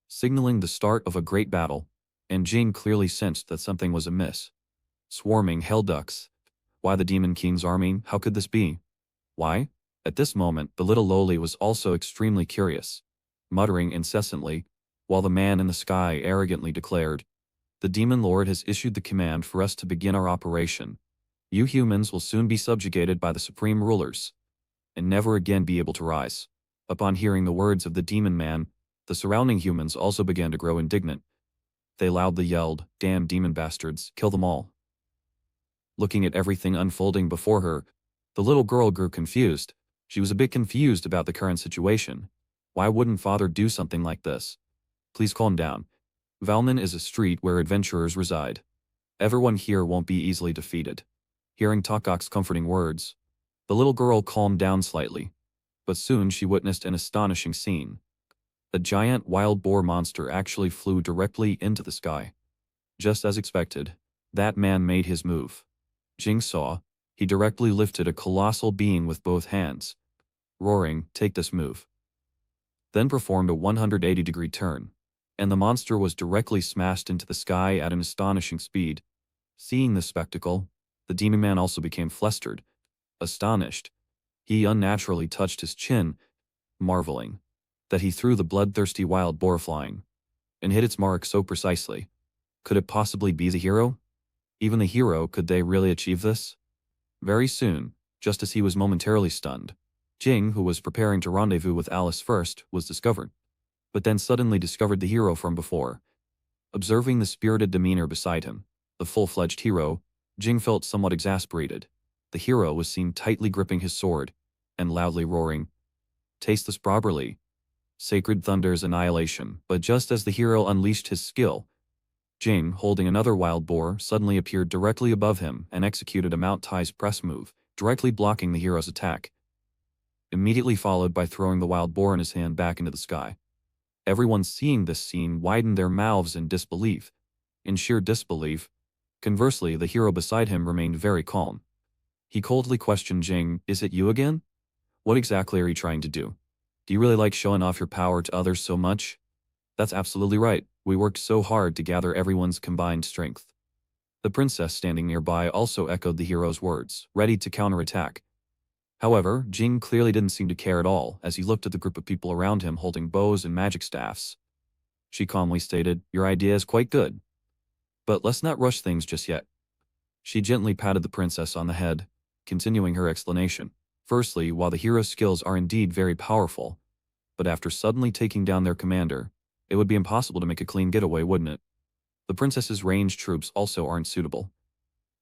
signaling the start of a great battle, and Jing clearly sensed that something was amiss. Swarming hell ducks. Why the Demon King's army? How could this be? Why? At this moment, the little Loli was also extremely curious, muttering incessantly, while the man in the sky arrogantly declared, "The Demon Lord has issued the command for us to begin our operation. You humans will soon be subjugated by the supreme rulers, and never again be able to rise." Upon hearing the words of the Demon Man, the surrounding humans also began to grow indignant. They loudly yelled, "Damn demon bastards, kill them all." Looking at everything unfolding before her, the little girl grew confused. She was a bit confused about the current situation. Why wouldn't father do something like this? Please calm down. Valmon is a street where adventurers reside. Everyone here won't be easily defeated. Hearing Takak's comforting words, the little girl calmed down slightly, but soon she witnessed an astonishing scene. A giant wild boar monster actually flew directly into the sky. Just as expected, that man made his move. Jing saw, he directly lifted a colossal being with both hands, roaring, "Take this move." Then performed a 180-degree turn, and the monster was directly smashed into the sky at an astonishing speed. Seeing this spectacle, the demon man also became flustered. Astonished, he unnaturally touched his chin, marveling that he threw the bloodthirsty wild boar flying, and hit its mark so precisely. Could it possibly be the hero? Even the hero, could they really achieve this? Very soon, just as he was momentarily stunned, Jing, who was preparing to rendezvous with Alice first, was discovered, but then suddenly discovered the hero from before. Observing the spirited demeanor beside him, the full-fledged hero, Jing felt somewhat exasperated. The hero was seen tightly gripping his sword and loudly roaring, "Taste this properly. Sacred Thunder's annihilation." But just as the hero unleashed his skill, Jing, holding another wild boar, suddenly appeared directly above him and executed a Mount Tai's press move, directly blocking the hero's attack, immediately followed by throwing the wild boar in his hand back into the sky. Everyone seeing this scene widened their mouths in disbelief. In sheer disbelief. Conversely, the hero beside him remained very calm. He coldly questioned Jing, "Is it you again? What exactly are you trying to do? Do you really like showing off your power to others so much?" "That's absolutely right. We worked so hard to gather everyone's combined strength." The princess standing nearby also echoed the hero's words, ready to counterattack. However, Jing clearly didn't seem to care at all as he looked at the group of people around him holding bows and magic staffs. She calmly stated, "Your idea is quite good, but let's not rush things just yet." She gently patted the princess on the head, continuing her explanation. "Firstly, while the hero's skills are indeed very powerful, but after suddenly taking down their commander, it would be impossible to make a clean getaway, wouldn't it? The princess's ranged troops also aren't suitable.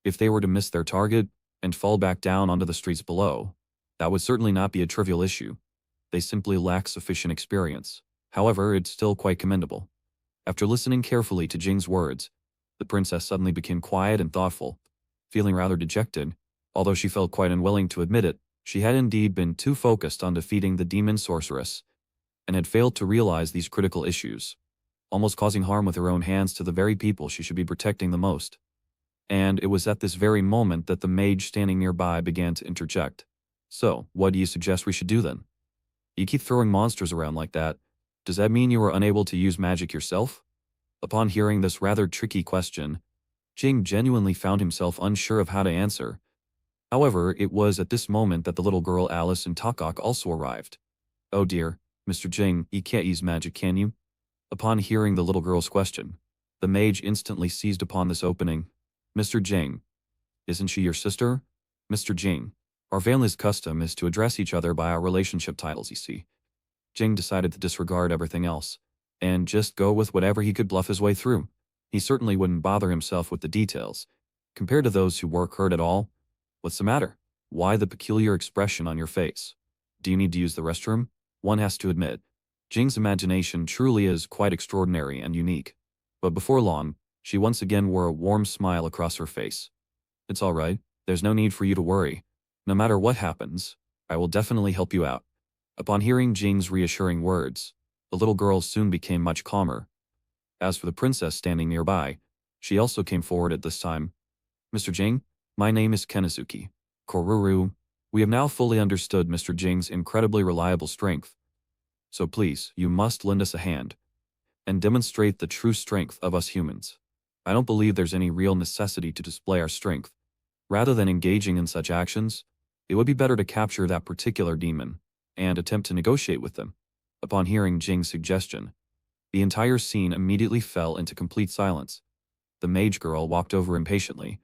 If they were to miss their target and fall back down onto the streets below, that would certainly not be a trivial issue. They simply lack sufficient experience. However, it's still quite commendable." After listening carefully to Jing's words, the princess suddenly became quiet and thoughtful, feeling rather dejected. Although she felt quite unwilling to admit it, she had indeed been too focused on defeating the demon sorceress, and had failed to realize these critical issues, almost causing harm with her own hands to the very people she should be protecting the most. And it was at this very moment that the mage standing nearby began to interject. "So, what do you suggest we should do then? You keep throwing monsters around like that. Does that mean you are unable to use magic yourself?" Upon hearing this rather tricky question, Jing genuinely found himself unsure of how to answer. However, it was at this moment that the little girl Alice and Takak also arrived. "Oh dear, Mr. Jing, you can't use magic, can you?" Upon hearing the little girl's question, the mage instantly seized upon this opening. "Mr. Jing, isn't she your sister? Mr. Jing, our family's custom is to address each other by our relationship titles, you see." Jing decided to disregard everything else, and just go with whatever he could bluff his way through. He certainly wouldn't bother himself with the details. Compared to those who work hard at all, what's the matter? Why the peculiar expression on your face? Do you need to use the restroom? One has to admit, Jing's imagination truly is quite extraordinary and unique. But before long, she once again wore a warm smile across her face. "It's all right. There's no need for you to worry. No matter what happens, I will definitely help you out." Upon hearing Jing's reassuring words, the little girl soon became much calmer. As for the princess standing nearby, she also came forward at this time. "Mr. Jing, my name is Kenizuki. Koruru, we have now fully understood Mr. Jing's incredibly reliable strength. So please, you must lend us a hand and demonstrate the true strength of us humans. I don't believe there's any real necessity to display our strength. Rather than engaging in such actions, it would be better to capture that particular demon and attempt to negotiate with them." Upon hearing Jing's suggestion, the entire scene immediately fell into complete silence. The mage girl walked over impatiently.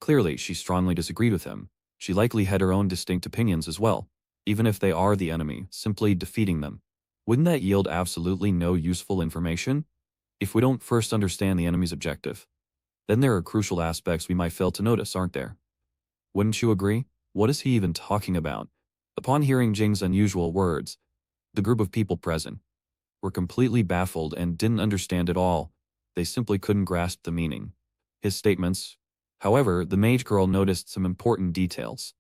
Clearly, she strongly disagreed with him. She likely had her own distinct opinions as well. Even if they are the enemy, simply defeating them, wouldn't that yield absolutely no useful information? If we don't first understand the enemy's objective, then there are crucial aspects we might fail to notice, aren't there? Wouldn't you agree? What is he even talking about? Upon hearing Jing's unusual words, the group of people present were completely baffled and didn't understand at all. They simply couldn't grasp the meaning. His statements. However, the mage girl noticed some important details.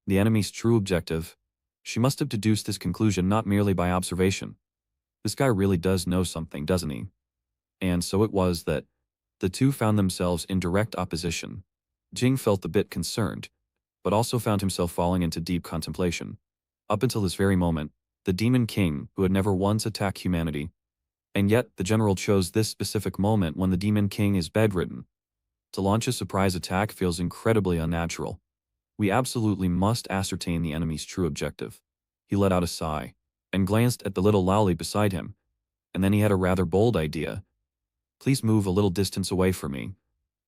The enemy's true objective. She must have deduced this conclusion not merely by observation. This guy really does know something, doesn't he? And so it was that the two found themselves in direct opposition. Jing felt a bit concerned, but also found himself falling into deep contemplation. Up until this very moment, the Demon King, who had never once attacked humanity, and yet the general chose this specific moment when the Demon King is bedridden. To launch a surprise attack feels incredibly unnatural. We absolutely must ascertain the enemy's true objective. He let out a sigh, and glanced at the little lolly beside him, and then he had a rather bold idea. "Please move a little distance away from me."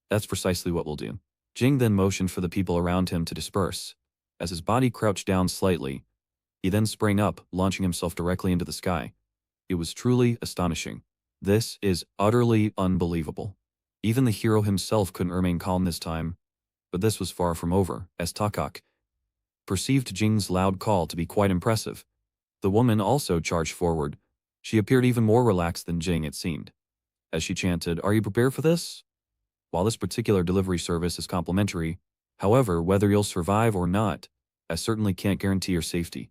"That's precisely what we'll do." Jing then motioned for the people around him to disperse. As his body crouched down slightly, he then sprang up, launching himself directly into the sky. It was truly astonishing. This is utterly unbelievable. Even the hero himself couldn't remain calm this time. But this was far from over, as Takak perceived Jing's loud call to be quite impressive. The woman also charged forward. She appeared even more relaxed than Jing, it seemed. As she chanted, "Are you prepared for this? While this particular delivery service is complimentary, however, whether you'll survive or not, I certainly can't guarantee your safety.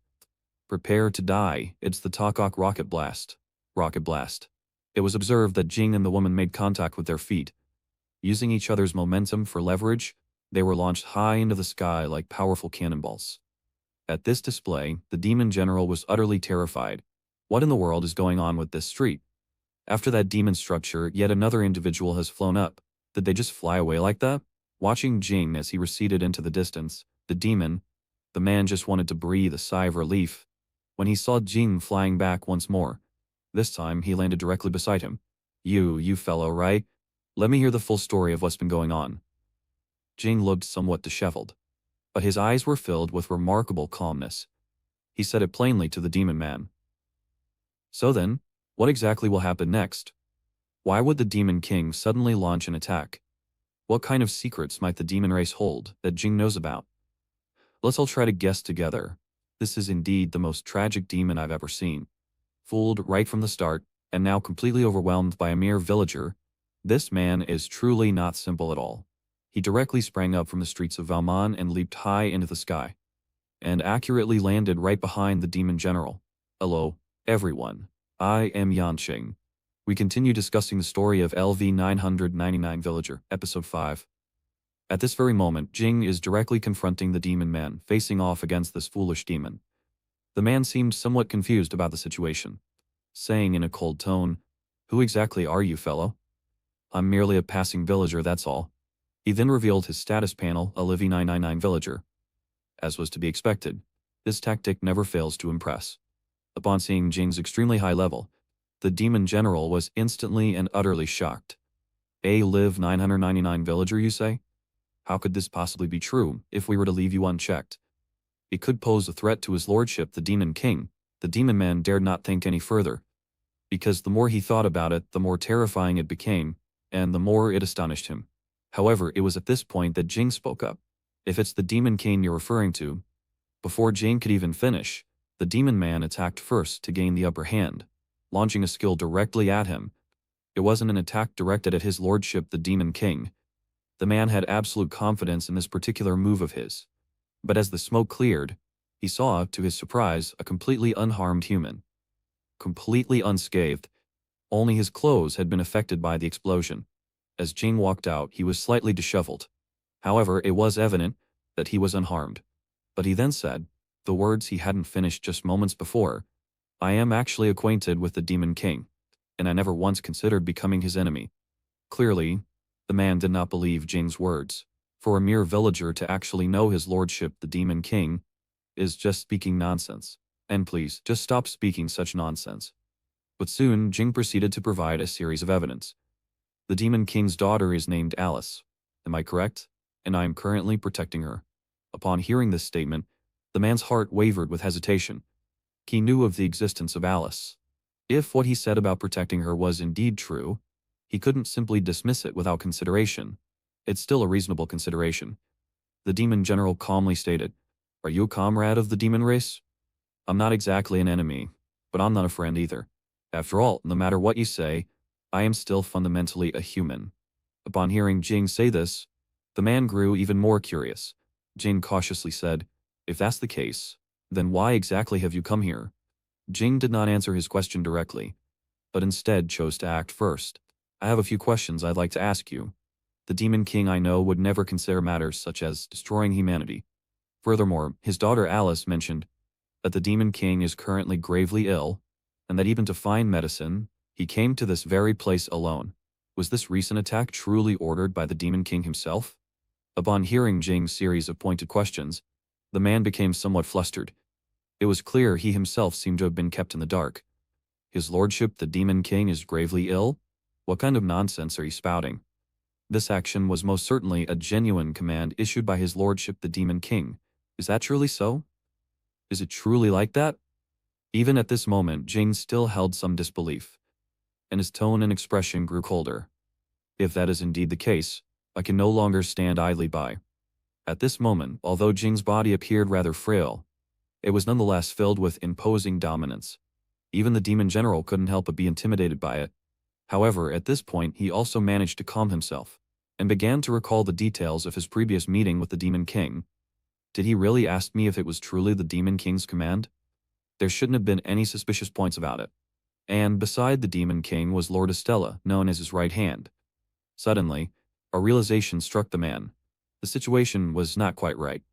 Prepare to die. It's the Takak rocket blast." Rocket blast. It was observed that Jing and the woman made contact with their feet. Using each other's momentum for leverage, they were launched high into the sky like powerful cannonballs. At this display, the demon general was utterly terrified. What in the world is going on with this street? After that demon structure, yet another individual has flown up. Did they just fly away like that? Watching Jing as he receded into the distance, the man just wanted to breathe a sigh of relief. When he saw Jing flying back once more, this time he landed directly beside him. You fellow, right? Let me hear the full story of what's been going on." Jing looked somewhat disheveled, but his eyes were filled with remarkable calmness. He said it plainly to the demon man. "So then, what exactly will happen next? Why would the Demon King suddenly launch an attack? What kind of secrets might the demon race hold that Jing knows about? Let's all try to guess together. This is indeed the most tragic demon I've ever seen. Fooled right from the start, and now completely overwhelmed by a mere villager, this man is truly not simple at all." He directly sprang up from the streets of Valmon and leaped high into the sky, and accurately landed right behind the demon general. "Hello, everyone. I am Yanqing. We continue discussing the story of LV 999 Villager, Episode 5. At this very moment, Jing is directly confronting the demon man, facing off against this foolish demon. The man seemed somewhat confused about the situation, saying in a cold tone, "Who exactly are you, fellow?" "I'm merely a passing villager, that's all." He then revealed his status panel, a LV 999 Villager. As was to be expected, this tactic never fails to impress. Upon seeing Jing's extremely high level, the demon general was instantly and utterly shocked. "A LV 999 Villager, you say? How could this possibly be true if we were to leave you unchecked? It could pose a threat to his lordship, the Demon King." The demon man dared not think any further, because the more he thought about it, the more terrifying it became, and the more it astonished him. However, it was at this point that Jing spoke up. "If it's the Demon King you're referring to..." Before Jing could even finish, the demon man attacked first to gain the upper hand, launching a skill directly at him. It wasn't an attack directed at his lordship, the Demon King. The man had absolute confidence in this particular move of his. But as the smoke cleared, he saw, to his surprise, a completely unharmed human. Completely unscathed. Only his clothes had been affected by the explosion. As Jing walked out, he was slightly disheveled. However, it was evident that he was unharmed. But he then said, the words he hadn't finished just moments before, "I am actually acquainted with the Demon King, and I never once considered becoming his enemy." Clearly, the man did not believe Jing's words. For a mere villager to actually know his lordship, the Demon King, is just speaking nonsense. And please, just stop speaking such nonsense. But soon, Jing proceeded to provide a series of evidence. "The Demon King's daughter is named Alice. Am I correct? And I am currently protecting her." Upon hearing this statement, the man's heart wavered with hesitation. He knew of the existence of Alice. If what he said about protecting her was indeed true, he couldn't simply dismiss it without consideration. It's still a reasonable consideration. The demon general calmly stated, "Are you a comrade of the demon race? I'm not exactly an enemy, but I'm not a friend either. After all, no matter what you say, I am still fundamentally a human." Upon hearing Jing say this, the man grew even more curious. Jing cautiously said, "If that's the case, then why exactly have you come here?" Jing did not answer his question directly, but instead chose to act first. "I have a few questions I'd like to ask you. The Demon King, I know, would never consider matters such as destroying humanity. Furthermore, his daughter Alice mentioned that the Demon King is currently gravely ill, and that even to find medicine, he came to this very place alone. Was this recent attack truly ordered by the Demon King himself?" Upon hearing Jing's series of pointed questions, the man became somewhat flustered. It was clear he himself seemed to have been kept in the dark. His lordship, the Demon King, is gravely ill? What kind of nonsense are you spouting? This action was most certainly a genuine command issued by his lordship, the Demon King. Is that truly so? Is it truly like that? Even at this moment, Jing still held some disbelief, and his tone and expression grew colder. If that is indeed the case, I can no longer stand idly by. At this moment, although Jing's body appeared rather frail, it was nonetheless filled with imposing dominance. Even the demon general couldn't help but be intimidated by it. However, at this point he also managed to calm himself, and began to recall the details of his previous meeting with the Demon King. Did he really ask me if it was truly the Demon King's command? There shouldn't have been any suspicious points about it. And beside the Demon King was Lord Estella, known as his right hand. Suddenly, a realization struck the man. The situation was not quite right.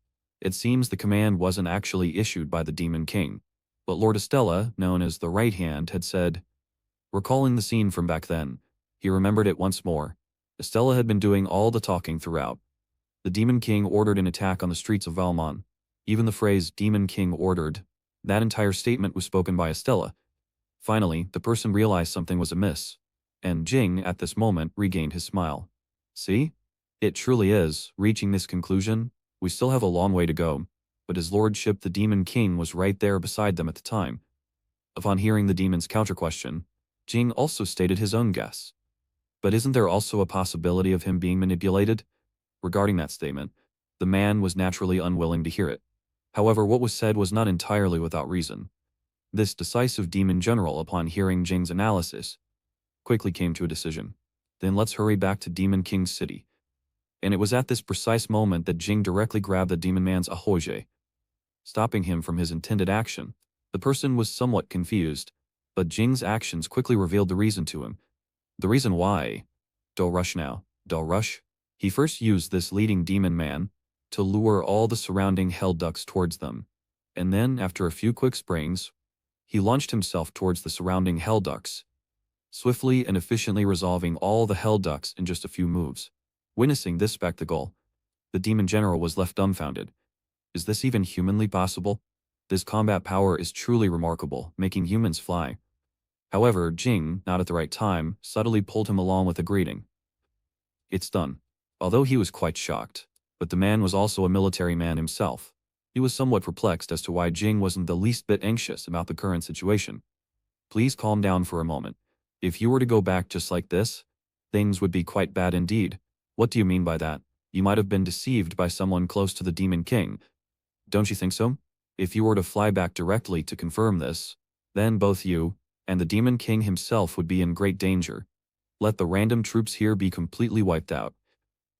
It seems the command wasn't actually issued by the Demon King, but Lord Estella, known as the right hand, had said. Recalling the scene from back then, he remembered it once more. Estella had been doing all the talking throughout. The Demon King ordered an attack on the streets of Valmon. Even the phrase Demon King ordered, that entire statement was spoken by Estella. Finally, the person realized something was amiss, and Jing, at this moment, regained his smile. See? It truly is. Reaching this conclusion, we still have a long way to go, but his lordship the Demon King was right there beside them at the time. Upon hearing the demon's counter-question, Jing also stated his own guess. But isn't there also a possibility of him being manipulated? Regarding that statement, the man was naturally unwilling to hear it. However, what was said was not entirely without reason. This decisive demon general, upon hearing Jing's analysis, quickly came to a decision. Then let's hurry back to Demon King's city. And it was at this precise moment that Jing directly grabbed the demon man's ahoje, stopping him from his intended action. The person was somewhat confused, but Jing's actions quickly revealed the reason to him. The reason why. Don't rush now. Don't rush. He first used this leading demon man to lure all the surrounding hell ducks towards them, and then, after a few quick springs, he launched himself towards the surrounding hell ducks, swiftly and efficiently resolving all the hell ducks in just a few moves. Witnessing this spectacle, the demon general was left dumbfounded. Is this even humanly possible? This combat power is truly remarkable, making humans fly. However, Jing, not at the right time, subtly pulled him along with a greeting. It's done. Although he was quite shocked, but the man was also a military man himself. He was somewhat perplexed as to why Jing wasn't the least bit anxious about the current situation. Please calm down for a moment. If you were to go back just like this, things would be quite bad indeed. What do you mean by that? You might have been deceived by someone close to the Demon King. Don't you think so? If you were to fly back directly to confirm this, then both you and the Demon King himself would be in great danger. Let the random troops here be completely wiped out,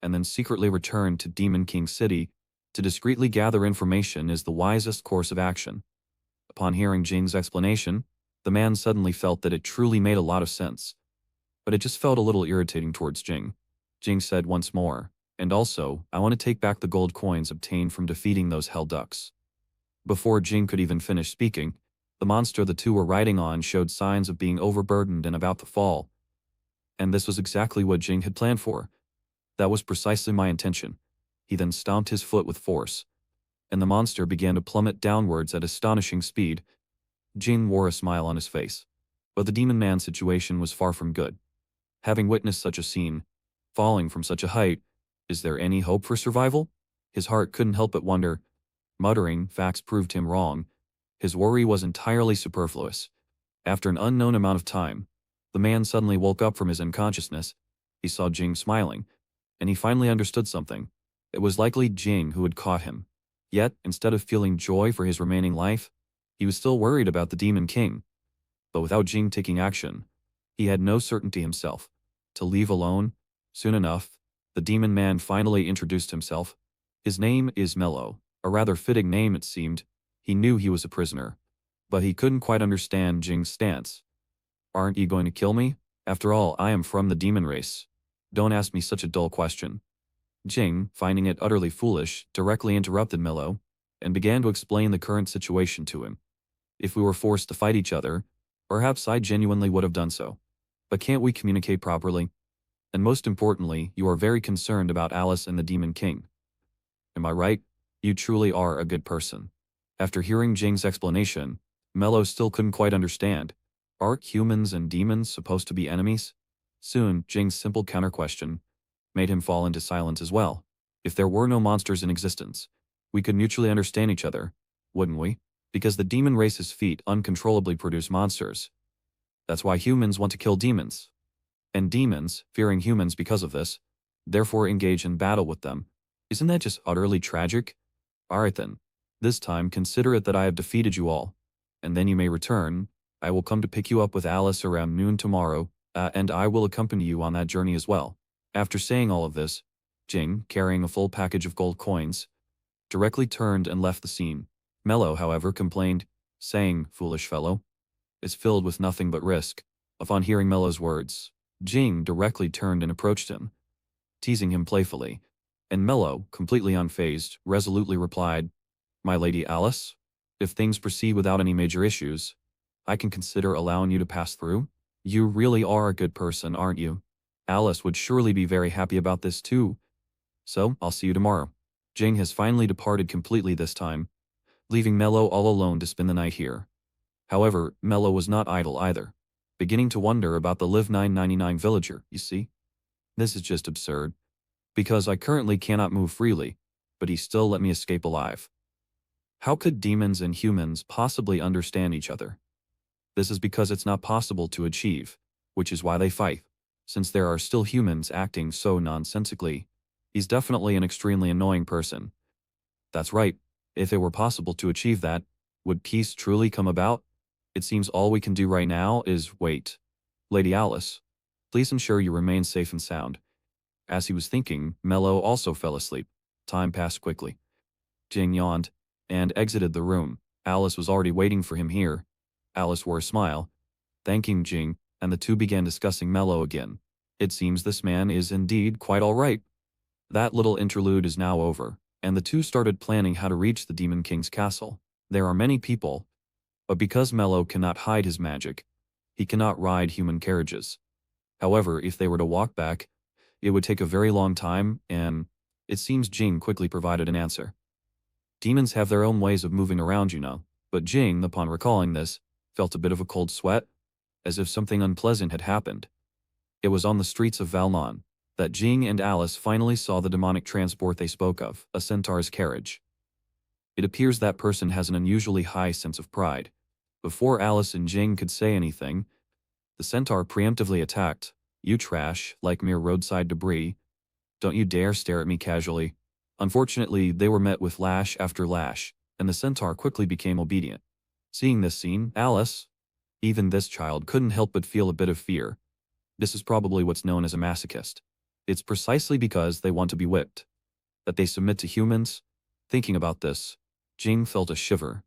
and then secretly return to Demon King City to discreetly gather information is the wisest course of action. Upon hearing Jing's explanation, the man suddenly felt that it truly made a lot of sense. But it just felt a little irritating towards Jing. Jing said once more, and also, I want to take back the gold coins obtained from defeating those hell ducks. Before Jing could even finish speaking, the monster the two were riding on showed signs of being overburdened and about to fall. And this was exactly what Jing had planned for. That was precisely my intention. He then stomped his foot with force, and the monster began to plummet downwards at astonishing speed. Jing wore a smile on his face. But the demon man's situation was far from good. Having witnessed such a scene, falling from such a height, is there any hope for survival? His heart couldn't help but wonder. Muttering, facts proved him wrong. His worry was entirely superfluous. After an unknown amount of time, the man suddenly woke up from his unconsciousness. He saw Jing smiling, and he finally understood something. It was likely Jing who had caught him. Yet, instead of feeling joy for his remaining life, he was still worried about the Demon King. But without Jing taking action, he had no certainty himself. To leave alone, soon enough, the demon man finally introduced himself. His name is Mello, a rather fitting name it seemed. He knew he was a prisoner, but he couldn't quite understand Jing's stance. Aren't you going to kill me? After all, I am from the demon race. Don't ask me such a dull question. Jing, finding it utterly foolish, directly interrupted Mello, and began to explain the current situation to him. If we were forced to fight each other, perhaps I genuinely would have done so. But can't we communicate properly? And most importantly, you are very concerned about Alice and the Demon King. Am I right? You truly are a good person. After hearing Jing's explanation, Mello still couldn't quite understand. Aren't humans and demons supposed to be enemies? Soon, Jing's simple counter-question made him fall into silence as well. If there were no monsters in existence, we could mutually understand each other, wouldn't we? Because the demon race's feet uncontrollably produce monsters. That's why humans want to kill demons. And demons, fearing humans because of this, therefore engage in battle with them. Isn't that just utterly tragic? Alright then. This time consider it that I have defeated you all. And then you may return. I will come to pick you up with Alice around noon tomorrow, and I will accompany you on that journey as well. After saying all of this, Jing, carrying a full package of gold coins, directly turned and left the scene. Mello, however, complained, saying, "Foolish fellow, is filled with nothing but risk." Upon hearing Mello's words, Jing directly turned and approached him, teasing him playfully, and Mello, completely unfazed, resolutely replied, "My lady Alice, if things proceed without any major issues, I can consider allowing you to pass through. You really are a good person, aren't you? Alice would surely be very happy about this too. So, I'll see you tomorrow." Jing has finally departed completely this time, leaving Mello all alone to spend the night here. However, Mello was not idle either, beginning to wonder about the Live 999 villager, you see. This is just absurd, because I currently cannot move freely, but he still let me escape alive. How could demons and humans possibly understand each other? This is because it's not possible to achieve, which is why they fight. Since there are still humans acting so nonsensically, he's definitely an extremely annoying person. That's right, if it were possible to achieve that, would peace truly come about? It seems all we can do right now is wait. Lady Alice, please ensure you remain safe and sound. As he was thinking, Mello also fell asleep. Time passed quickly. Jing yawned and exited the room. Alice was already waiting for him here. Alice wore a smile, thanking Jing, and the two began discussing Mello again. It seems this man is indeed quite all right. That little interlude is now over, and the two started planning how to reach the Demon King's castle. There are many people, but because Mello cannot hide his magic, he cannot ride human carriages. However, if they were to walk back, it would take a very long time, and it seems Jing quickly provided an answer. Demons have their own ways of moving around, you know, but Jing, upon recalling this, felt a bit of a cold sweat, as if something unpleasant had happened. It was on the streets of Valmont that Jing and Alice finally saw the demonic transport they spoke of, a centaur's carriage. It appears that person has an unusually high sense of pride. Before Alice and Jing could say anything, the centaur preemptively attacked. "You trash, like mere roadside debris. Don't you dare stare at me casually." Unfortunately, they were met with lash after lash, and the centaur quickly became obedient. Seeing this scene, Alice, even this child, couldn't help but feel a bit of fear. This is probably what's known as a masochist. It's precisely because they want to be whipped that they submit to humans. Thinking about this, Jing felt a shiver.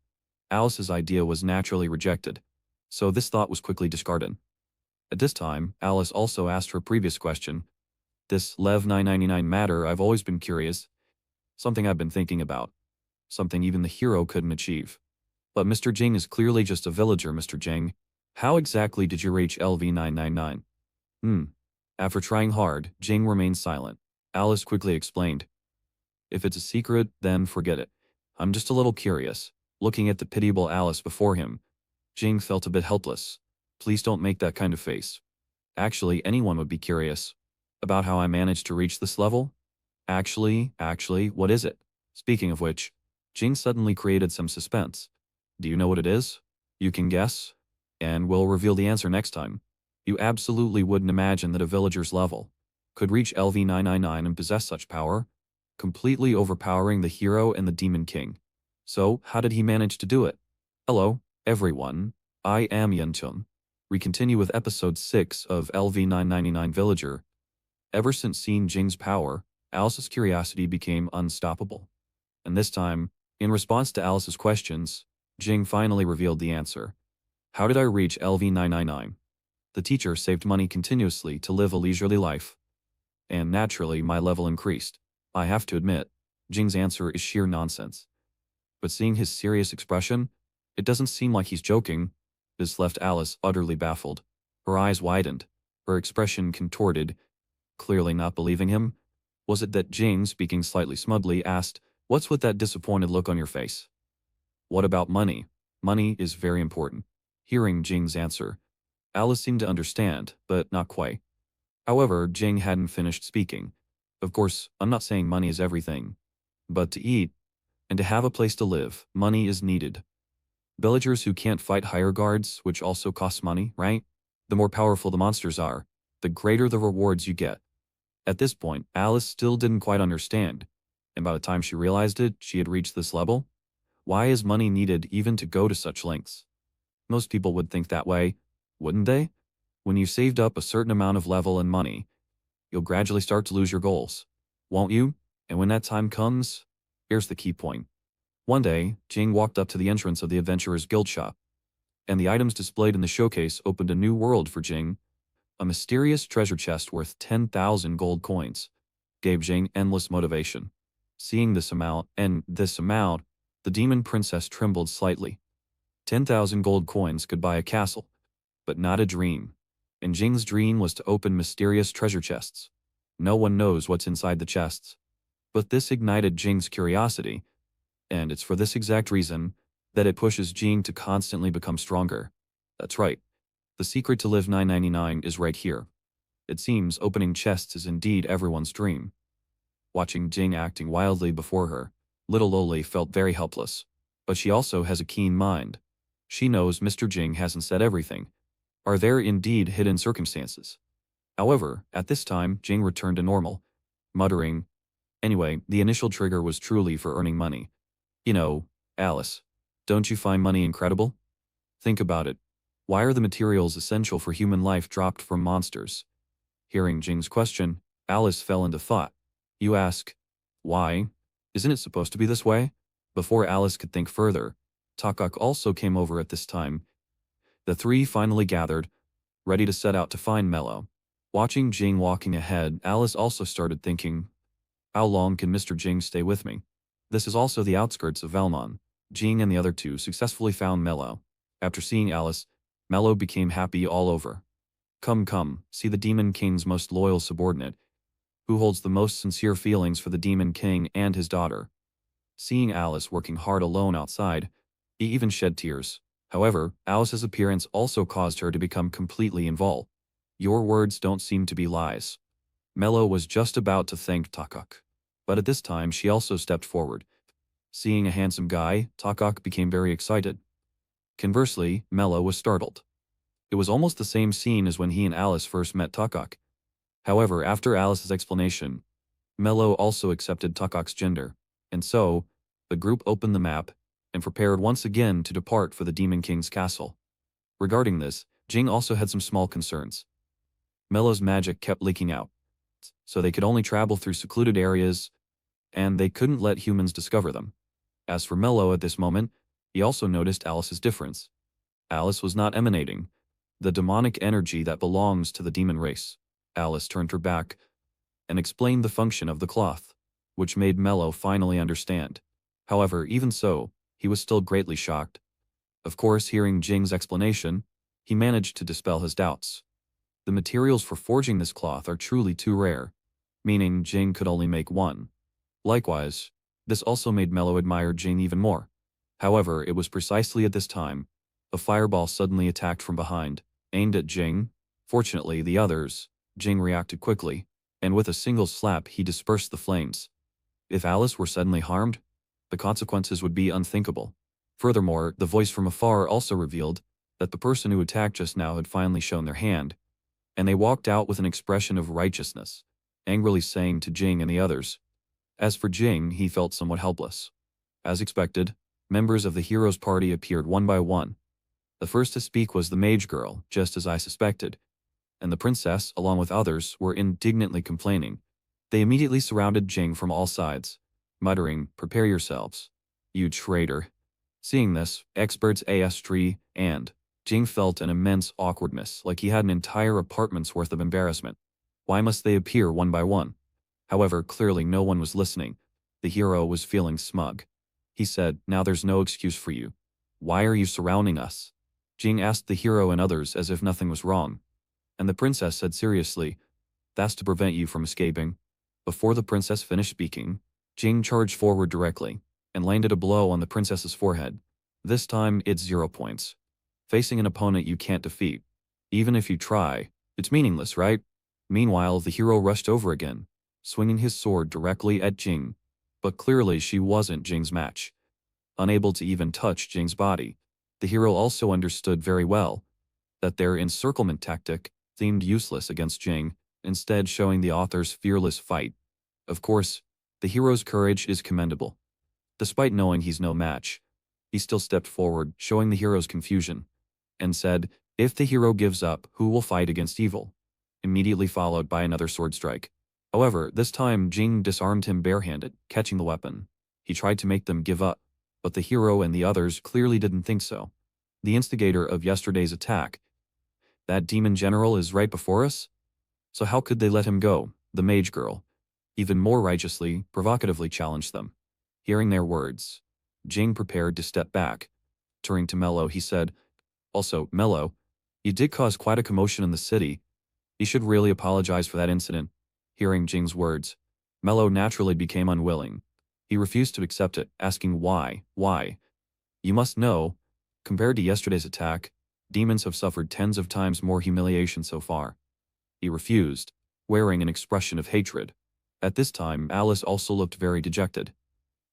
Alice's idea was naturally rejected, so this thought was quickly discarded. At this time, Alice also asked her previous question. "This Lev 999 matter, I've always been curious. Something I've been thinking about. Something even the hero couldn't achieve. But Mr. Jing is clearly just a villager, Mr. Jing. How exactly did you reach LV 999? After trying hard, Jing remained silent. Alice quickly explained. "If it's a secret, then forget it. I'm just a little curious." Looking at the pitiable Alice before him, Jing felt a bit helpless. "Please don't make that kind of face. Actually, anyone would be curious about how I managed to reach this level. Actually, what is it?" Speaking of which, Jing suddenly created some suspense. "Do you know what it is? You can guess, and we'll reveal the answer next time. You absolutely wouldn't imagine that a villager's level could reach LV 999 and possess such power, completely overpowering the hero and the Demon King. So, how did he manage to do it?" Hello, everyone. I am Yunchun. We continue with episode 6 of LV 999 Villager. Ever since seeing Jing's power, Alice's curiosity became unstoppable. And this time, in response to Alice's questions, Jing finally revealed the answer. "How did I reach LV 999? The teacher saved money continuously to live a leisurely life. And naturally, my level increased. I have to admit, Jing's answer is sheer nonsense. But seeing his serious expression, it doesn't seem like he's joking." This left Alice utterly baffled. Her eyes widened, her expression contorted, clearly not believing him. Was it that Jing, speaking slightly smugly, asked, "What's with that disappointed look on your face?" "What about money? Money is very important." Hearing Jing's answer, Alice seemed to understand, but not quite. However, Jing hadn't finished speaking. "Of course, I'm not saying money is everything. But to eat, and to have a place to live, money is needed. Villagers who can't fight hire guards, which also costs money, right? The more powerful the monsters are, the greater the rewards you get. At this point, Alice still didn't quite understand, and by the time she realized it, she had reached this level. Why is money needed even to go to such lengths? Most people would think that way, wouldn't they? When you've saved up a certain amount of level and money, you'll gradually start to lose your goals, won't you? And when that time comes, here's the key point. One day, Jing walked up to the entrance of the Adventurers Guild shop, and the items displayed in the showcase opened a new world for Jing. A mysterious treasure chest worth 10,000 gold coins gave Jing endless motivation. Seeing this amount, the demon princess trembled slightly. 10,000 gold coins could buy a castle, but not a dream. And Jing's dream was to open mysterious treasure chests. No one knows what's inside the chests. But this ignited Jing's curiosity, and it's for this exact reason that it pushes Jing to constantly become stronger. That's right. The secret to live 999 is right here. It seems opening chests is indeed everyone's dream. Watching Jing acting wildly before her, little Loli felt very helpless. But she also has a keen mind. She knows Mr. Jing hasn't said everything. Are there indeed hidden circumstances? However, at this time, Jing returned to normal, muttering, "Anyway, the initial trigger was truly for earning money. You know, Alice, don't you find money incredible? Think about it. Why are the materials essential for human life dropped from monsters?" Hearing Jing's question, Alice fell into thought. You ask, why? Isn't it supposed to be this way? Before Alice could think further, Takak also came over at this time. The three finally gathered, ready to set out to find Mello. Watching Jing walking ahead, Alice also started thinking, how long can Mr. Jing stay with me? This is also the outskirts of Valmon. Jing and the other two successfully found Mello. After seeing Alice, Mello became happy all over. Come, see the Demon King's most loyal subordinate, who holds the most sincere feelings for the Demon King and his daughter. Seeing Alice working hard alone outside, he even shed tears. However, Alice's appearance also caused her to become completely involved. Your words don't seem to be lies. Mello was just about to thank Takak, but at this time she also stepped forward. Seeing a handsome guy, Takak became very excited. Conversely, Mello was startled. It was almost the same scene as when he and Alice first met Takak. However, after Alice's explanation, Mello also accepted Takak's gender, and so, the group opened the map and prepared once again to depart for the Demon King's castle. Regarding this, Jing also had some small concerns. Mello's magic kept leaking out, so they could only travel through secluded areas, and they couldn't let humans discover them. As for Mello at this moment, he also noticed Alice's difference. Alice was not emanating the demonic energy that belongs to the demon race. Alice turned her back and explained the function of the cloth, which made Mello finally understand. However, even so, he was still greatly shocked. Of course, hearing Jing's explanation, he managed to dispel his doubts. The materials for forging this cloth are truly too rare, meaning Jing could only make one. Likewise, this also made Mello admire Jing even more. However, it was precisely at this time, a fireball suddenly attacked from behind, aimed at Jing. Fortunately, the others, Jing reacted quickly, and with a single slap he dispersed the flames. If Alice were suddenly harmed, the consequences would be unthinkable. Furthermore, the voice from afar also revealed that the person who attacked just now had finally shown their hand, and they walked out with an expression of righteousness, angrily saying to Jing and the others. As for Jing, he felt somewhat helpless. As expected, members of the hero's party appeared one by one. The first to speak was the mage girl, just as I suspected, and the princess, along with others, were indignantly complaining. They immediately surrounded Jing from all sides, muttering, "Prepare yourselves, you traitor." Seeing this, experts Astri and Jing felt an immense awkwardness, like he had an entire apartment's worth of embarrassment. Why must they appear one by one? However, clearly no one was listening. The hero was feeling smug. He said, "Now there's no excuse for you. Why are you surrounding us?" Jing asked the hero and others as if nothing was wrong. And the princess said seriously, "That's to prevent you from escaping." Before the princess finished speaking, Jing charged forward directly and landed a blow on the princess's forehead. This time, it's 0 points. Facing an opponent you can't defeat. Even if you try, it's meaningless, right? Meanwhile, the hero rushed over again, swinging his sword directly at Jing. But clearly she wasn't Jing's match. Unable to even touch Jing's body, the hero also understood very well that their encirclement tactic seemed useless against Jing, instead showing the author's fearless fight. Of course, the hero's courage is commendable. Despite knowing he's no match, he still stepped forward, showing the hero's confusion, and said, "If the hero gives up, who will fight against evil?" Immediately followed by another sword strike. However, this time Jing disarmed him barehanded, catching the weapon. He tried to make them give up, but the hero and the others clearly didn't think so. The instigator of yesterday's attack, that demon general, is right before us? So how could they let him go? The mage girl, even more righteously, provocatively challenged them. Hearing their words, Jing prepared to step back. Turning to Mello, he said, "Also, Mello, you did cause quite a commotion in the city. You should really apologize for that incident." Hearing Jing's words, Mello naturally became unwilling. He refused to accept it, asking why. "You must know, compared to yesterday's attack, demons have suffered tens of times more humiliation so far." He refused, wearing an expression of hatred. At this time, Alice also looked very dejected.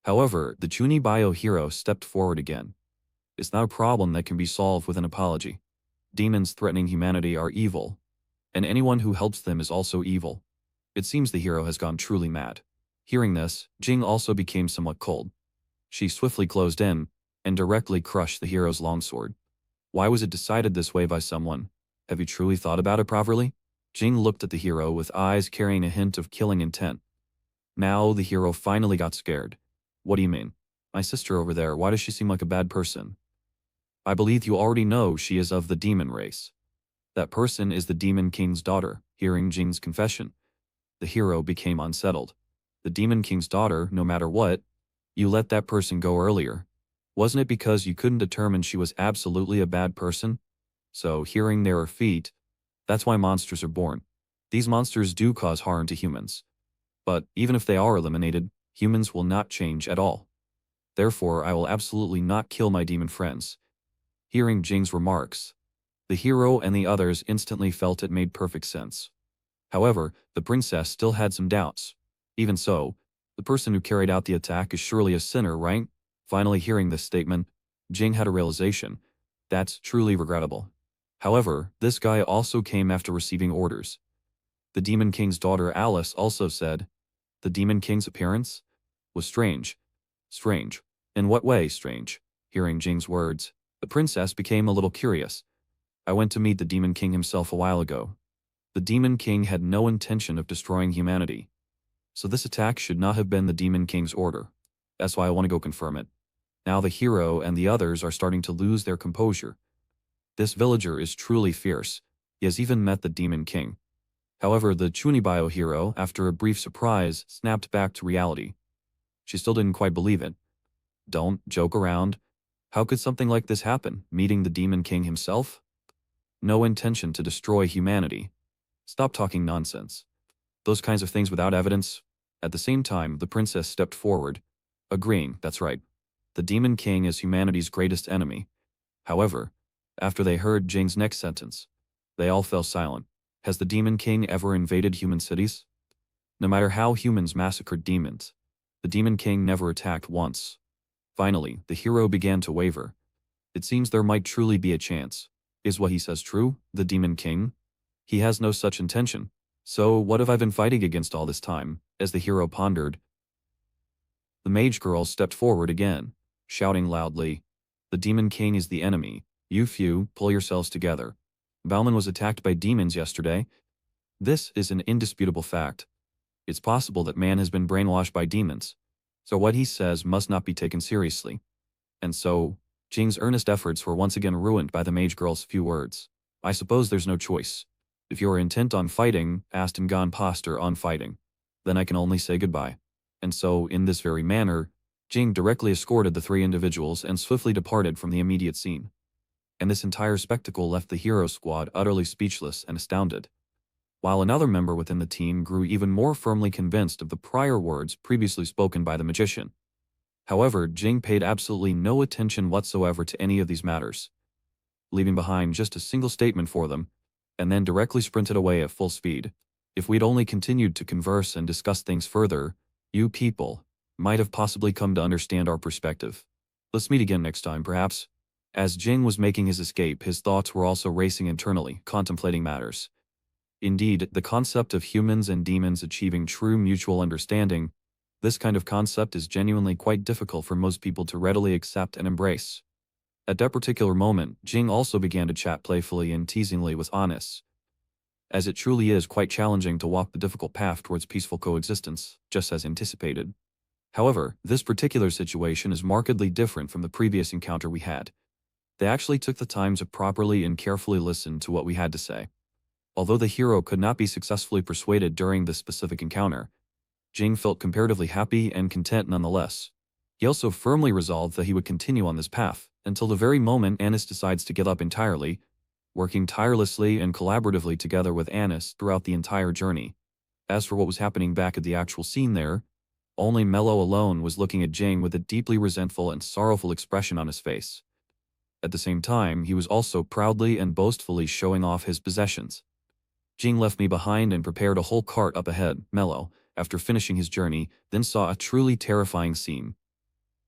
However, the Chunibyo hero stepped forward again. "It's not a problem that can be solved with an apology. Demons threatening humanity are evil, and anyone who helps them is also evil." It seems the hero has gone truly mad. Hearing this, Jing also became somewhat cold. She swiftly closed in, and directly crushed the hero's longsword. Why was it decided this way by someone? Have you truly thought about it properly? Jing looked at the hero with eyes carrying a hint of killing intent. Now the hero finally got scared. "What do you mean? My sister over there, why does she seem like a bad person?" "I believe you already know she is of the demon race. That person is the Demon King's daughter." Hearing Jing's confession, the hero became unsettled. "The Demon King's daughter, no matter what, you let that person go earlier. Wasn't it because you couldn't determine she was absolutely a bad person? So, hearing there are feet, that's why monsters are born. These monsters do cause harm to humans. But even if they are eliminated, humans will not change at all. Therefore, I will absolutely not kill my demon friends." Hearing Jing's remarks, the hero and the others instantly felt it made perfect sense. However, the princess still had some doubts. Even so, the person who carried out the attack is surely a sinner, right? Finally hearing this statement, Jing had a realization. That's truly regrettable. However, this guy also came after receiving orders. The Demon King's daughter Alice also said, "The Demon King's appearance was strange." "Strange? In what way strange?" Hearing Jing's words, the princess became a little curious. "I went to meet the Demon King himself a while ago. The Demon King had no intention of destroying humanity. So this attack should not have been the Demon King's order. That's why I want to go confirm it." Now the hero and the others are starting to lose their composure. This villager is truly fierce. He has even met the Demon King. However, the Chunibyo hero, after a brief surprise, snapped back to reality. She still didn't quite believe it. "Don't joke around. How could something like this happen? Meeting the Demon King himself? No intention to destroy humanity. Stop talking nonsense. Those kinds of things without evidence." At the same time, the princess stepped forward, agreeing, "That's right. The Demon King is humanity's greatest enemy." However, after they heard Jing's next sentence, they all fell silent. Has the Demon King ever invaded human cities? No matter how humans massacred demons, the Demon King never attacked once. Finally, the hero began to waver. It seems there might truly be a chance. Is what he says true? The Demon King? He has no such intention. So what have I been fighting against all this time? As the hero pondered, the mage girl stepped forward again, shouting loudly, "The Demon King is the enemy. You few, pull yourselves together. Bauman was attacked by demons yesterday. This is an indisputable fact. It's possible that man has been brainwashed by demons. So what he says must not be taken seriously." And so, Jing's earnest efforts were once again ruined by the mage girl's few words. "I suppose there's no choice. If you are intent on fighting, Aston posture on fighting, then I can only say goodbye." And so, in this very manner, Jing directly escorted the three individuals and swiftly departed from the immediate scene. And this entire spectacle left the hero squad utterly speechless and astounded, while another member within the team grew even more firmly convinced of the prior words previously spoken by the magician. However, Jing paid absolutely no attention whatsoever to any of these matters, leaving behind just a single statement for them, and then directly sprinted away at full speed. If we'd only continued to converse and discuss things further, you people might have possibly come to understand our perspective. Let's meet again next time, perhaps. As Jing was making his escape, his thoughts were also racing internally, contemplating matters. Indeed, the concept of humans and demons achieving true mutual understanding, this kind of concept is genuinely quite difficult for most people to readily accept and embrace. At that particular moment, Jing also began to chat playfully and teasingly with Honest, as it truly is quite challenging to walk the difficult path towards peaceful coexistence, just as anticipated. However, this particular situation is markedly different from the previous encounter we had. They actually took the time to properly and carefully listen to what we had to say. Although the hero could not be successfully persuaded during this specific encounter, Jing felt comparatively happy and content nonetheless. He also firmly resolved that he would continue on this path, until the very moment Anis decides to give up entirely, working tirelessly and collaboratively together with Anis throughout the entire journey. As for what was happening back at the actual scene there, only Mello alone was looking at Jing with a deeply resentful and sorrowful expression on his face. At the same time, he was also proudly and boastfully showing off his possessions. Jing left me behind and prepared a whole cart up ahead. Mello, after finishing his journey, then saw a truly terrifying scene.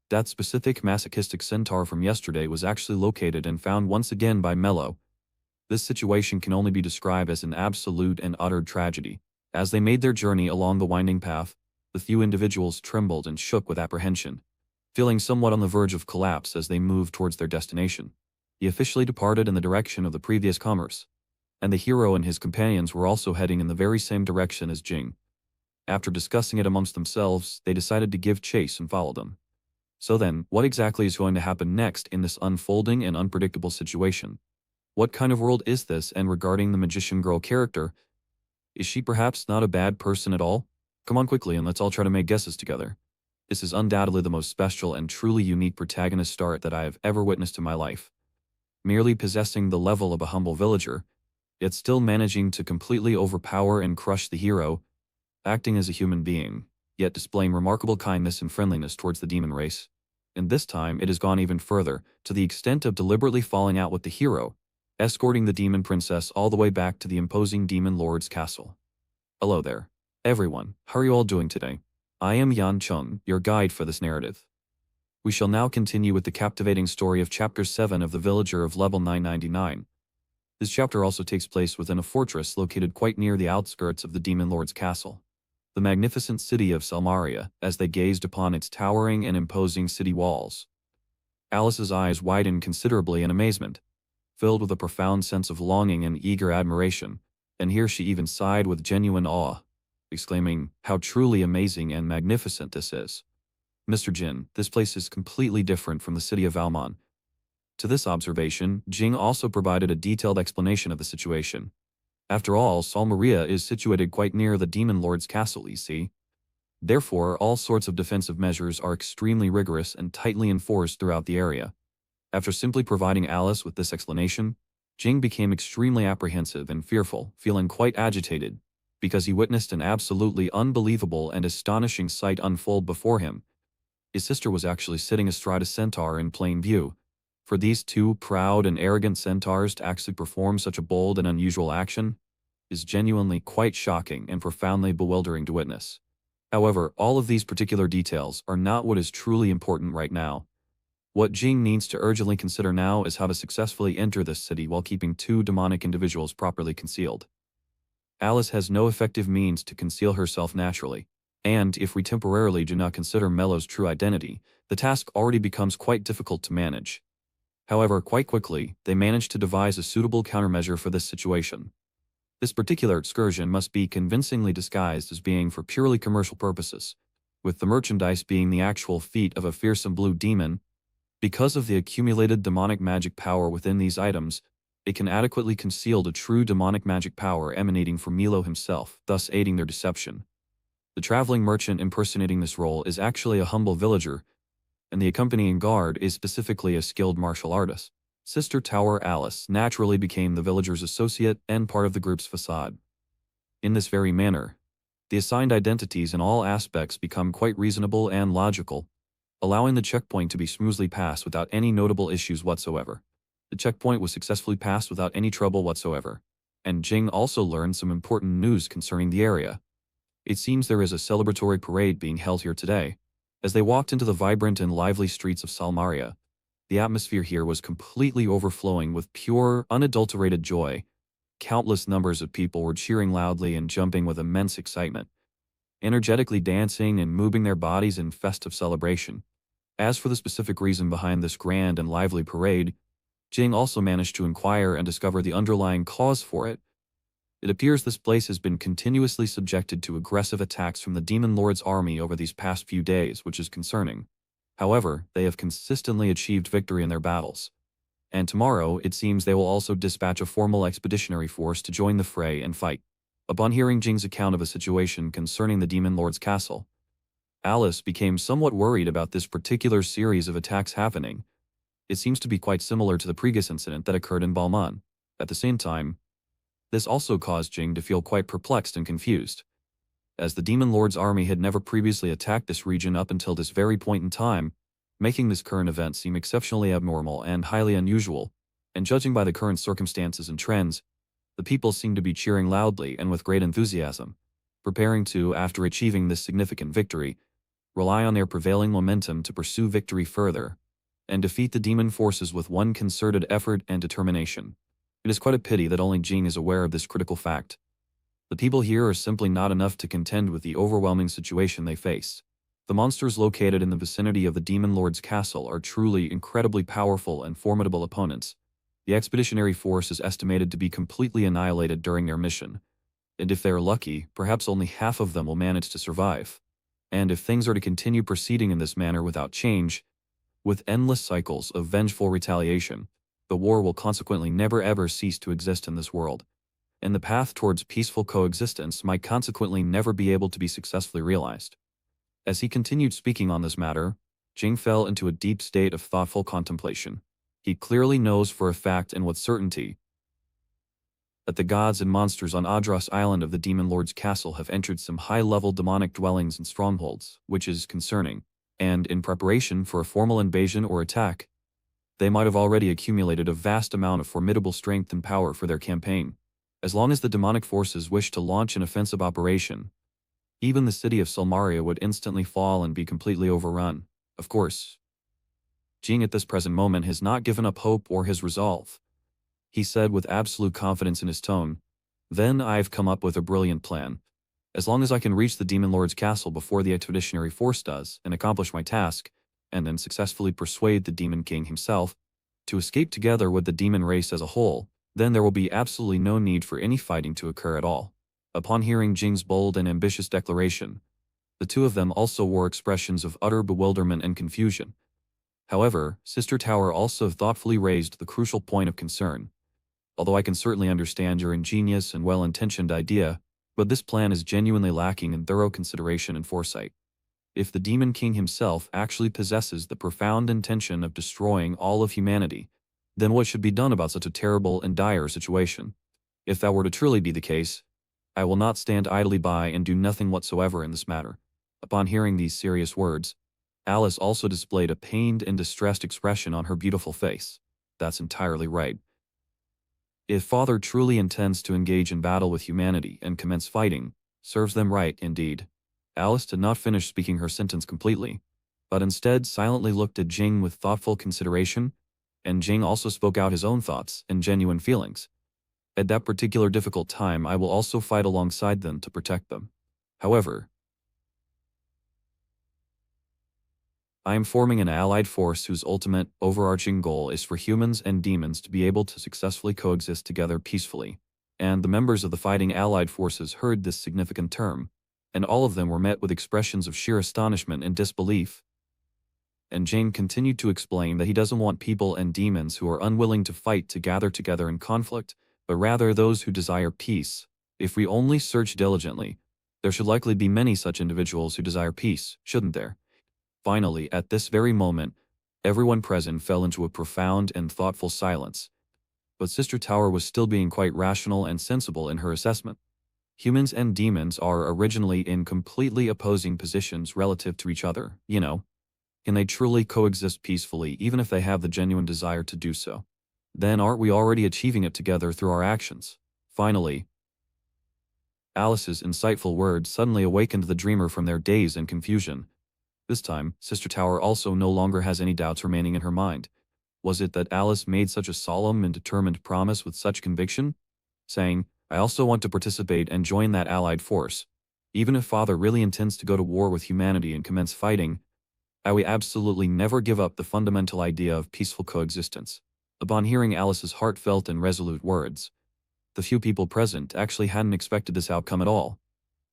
That specific masochistic centaur from yesterday was actually located and found once again by Mello. This situation can only be described as an absolute and utter tragedy. As they made their journey along the winding path, the few individuals trembled and shook with apprehension, feeling somewhat on the verge of collapse as they moved towards their destination. He officially departed in the direction of the previous comers, and the hero and his companions were also heading in the very same direction as Jing. After discussing it amongst themselves, they decided to give chase and follow them. So then, what exactly is going to happen next in this unfolding and unpredictable situation? What kind of world is this? And regarding the magician girl character, is she perhaps not a bad person at all? Come on quickly and let's all try to make guesses together. This is undoubtedly the most special and truly unique protagonist start that I have ever witnessed in my life. Merely possessing the level of a humble villager, yet still managing to completely overpower and crush the hero, acting as a human being, yet displaying remarkable kindness and friendliness towards the demon race. And this time it has gone even further, to the extent of deliberately falling out with the hero, escorting the demon princess all the way back to the imposing demon lord's castle. Hello there, everyone. How are you all doing today? I am Yan Chung, your guide for this narrative. We shall now continue with the captivating story of Chapter 7 of The Villager of Level 999. This chapter also takes place within a fortress located quite near the outskirts of the demon lord's castle. The magnificent city of Salmaria, as they gazed upon its towering and imposing city walls. Alice's eyes widened considerably in amazement, filled with a profound sense of longing and eager admiration, and here she even sighed with genuine awe, exclaiming, "How truly amazing and magnificent this is. Mr. Jin, this place is completely different from the city of Valmon." To this observation, Jing also provided a detailed explanation of the situation. After all, Salmaria is situated quite near the demon lord's castle, you see. Therefore, all sorts of defensive measures are extremely rigorous and tightly enforced throughout the area. After simply providing Alice with this explanation, Jing became extremely apprehensive and fearful, feeling quite agitated, because he witnessed an absolutely unbelievable and astonishing sight unfold before him. His sister was actually sitting astride a centaur in plain view. For these two proud and arrogant centaurs to actually perform such a bold and unusual action is genuinely quite shocking and profoundly bewildering to witness. However, all of these particular details are not what is truly important right now. What Jing needs to urgently consider now is how to successfully enter this city while keeping two demonic individuals properly concealed. Alice has no effective means to conceal herself naturally, and if we temporarily do not consider Mello's true identity, the task already becomes quite difficult to manage. However, quite quickly, they managed to devise a suitable countermeasure for this situation. This particular excursion must be convincingly disguised as being for purely commercial purposes, with the merchandise being the actual feet of a fearsome blue demon. Because of the accumulated demonic magic power within these items, it can adequately conceal the true demonic magic power emanating from Milo himself, thus aiding their deception. The traveling merchant impersonating this role is actually a humble villager, and the accompanying guard is specifically a skilled martial artist. Sister Tower Alice naturally became the villager's associate and part of the group's facade. In this very manner, the assigned identities in all aspects become quite reasonable and logical, allowing the checkpoint to be smoothly passed without any notable issues whatsoever. The checkpoint was successfully passed without any trouble whatsoever, and Jing also learned some important news concerning the area. It seems there is a celebratory parade being held here today. As they walked into the vibrant and lively streets of Salmaria, the atmosphere here was completely overflowing with pure, unadulterated joy, Countless numbers of people were cheering loudly and jumping with immense excitement, energetically dancing and moving their bodies in festive celebration. As for the specific reason behind this grand and lively parade, Jing also managed to inquire and discover the underlying cause for it. It appears this place has been continuously subjected to aggressive attacks from the Demon Lord's army over these past few days, which is concerning. However, they have consistently achieved victory in their battles. And tomorrow, it seems they will also dispatch a formal expeditionary force to join the fray and fight. Upon hearing Jing's account of a situation concerning the Demon Lord's castle, Alice became somewhat worried about this particular series of attacks happening. It seems to be quite similar to the previous incident that occurred in Balman. At the same time, this also caused Jing to feel quite perplexed and confused, as the Demon Lord's army had never previously attacked this region up until this very point in time, making this current event seem exceptionally abnormal and highly unusual. And judging by the current circumstances and trends, the people seem to be cheering loudly and with great enthusiasm, preparing to, after achieving this significant victory, rely on their prevailing momentum to pursue victory further and defeat the demon forces with one concerted effort and determination. It is quite a pity that only Jing is aware of this critical fact. The people here are simply not enough to contend with the overwhelming situation they face. The monsters located in the vicinity of the Demon Lord's castle are truly incredibly powerful and formidable opponents. The expeditionary force is estimated to be completely annihilated during their mission, and if they are lucky, perhaps only half of them will manage to survive. And if things are to continue proceeding in this manner without change, with endless cycles of vengeful retaliation, the war will consequently never ever cease to exist in this world, and the path towards peaceful coexistence might consequently never be able to be successfully realized. As he continued speaking on this matter, Jing fell into a deep state of thoughtful contemplation. He clearly knows for a fact and with certainty that the gods and monsters on Adras Island of the Demon Lord's castle have entered some high-level demonic dwellings and strongholds, which is concerning, and in preparation for a formal invasion or attack, they might have already accumulated a vast amount of formidable strength and power for their campaign. As long as the demonic forces wish to launch an offensive operation, even the city of Silmaria would instantly fall and be completely overrun. Of course, Jing at this present moment has not given up hope or his resolve. He said with absolute confidence in his tone, "Then I've come up with a brilliant plan. As long as I can reach the Demon Lord's castle before the expeditionary force does and accomplish my task, and then successfully persuade the Demon King himself to escape together with the demon race as a whole, then there will be absolutely no need for any fighting to occur at all." Upon hearing Jing's bold and ambitious declaration, the two of them also wore expressions of utter bewilderment and confusion. However, Sister Tower also thoughtfully raised the crucial point of concern. "Although I can certainly understand your ingenious and well-intentioned idea, but this plan is genuinely lacking in thorough consideration and foresight. If the Demon King himself actually possesses the profound intention of destroying all of humanity, then what should be done about such a terrible and dire situation? If that were to truly be the case, I will not stand idly by and do nothing whatsoever in this matter." Upon hearing these serious words, Alice also displayed a pained and distressed expression on her beautiful face. "That's entirely right. If Father truly intends to engage in battle with humanity and commence fighting, serves them right indeed." Alice did not finish speaking her sentence completely, but instead silently looked at Jing with thoughtful consideration, and Jing also spoke out his own thoughts and genuine feelings. "At that particular difficult time, I will also fight alongside them to protect them. However, I am forming an allied force whose ultimate, overarching goal is for humans and demons to be able to successfully coexist together peacefully." And the members of the fighting allied forces heard this significant term, and all of them were met with expressions of sheer astonishment and disbelief. And Jing continued to explain that he doesn't want people and demons who are unwilling to fight to gather together in conflict, but rather those who desire peace. If we only search diligently, there should likely be many such individuals who desire peace, shouldn't there? Finally, at this very moment, everyone present fell into a profound and thoughtful silence. But Sister Tower was still being quite rational and sensible in her assessment. Humans and demons are originally in completely opposing positions relative to each other, you know. Can they truly coexist peacefully even if they have the genuine desire to do so? Then aren't we already achieving it together through our actions? Finally, Alice's insightful words suddenly awakened the dreamer from their daze and confusion. This time, Sister Tower also no longer has any doubts remaining in her mind. Was it that Alice made such a solemn and determined promise with such conviction? saying, "I also want to participate and join that allied force. Even if Father really intends to go to war with humanity and commence fighting, I will absolutely never give up the fundamental idea of peaceful coexistence." Upon hearing Alice's heartfelt and resolute words, the few people present actually hadn't expected this outcome at all.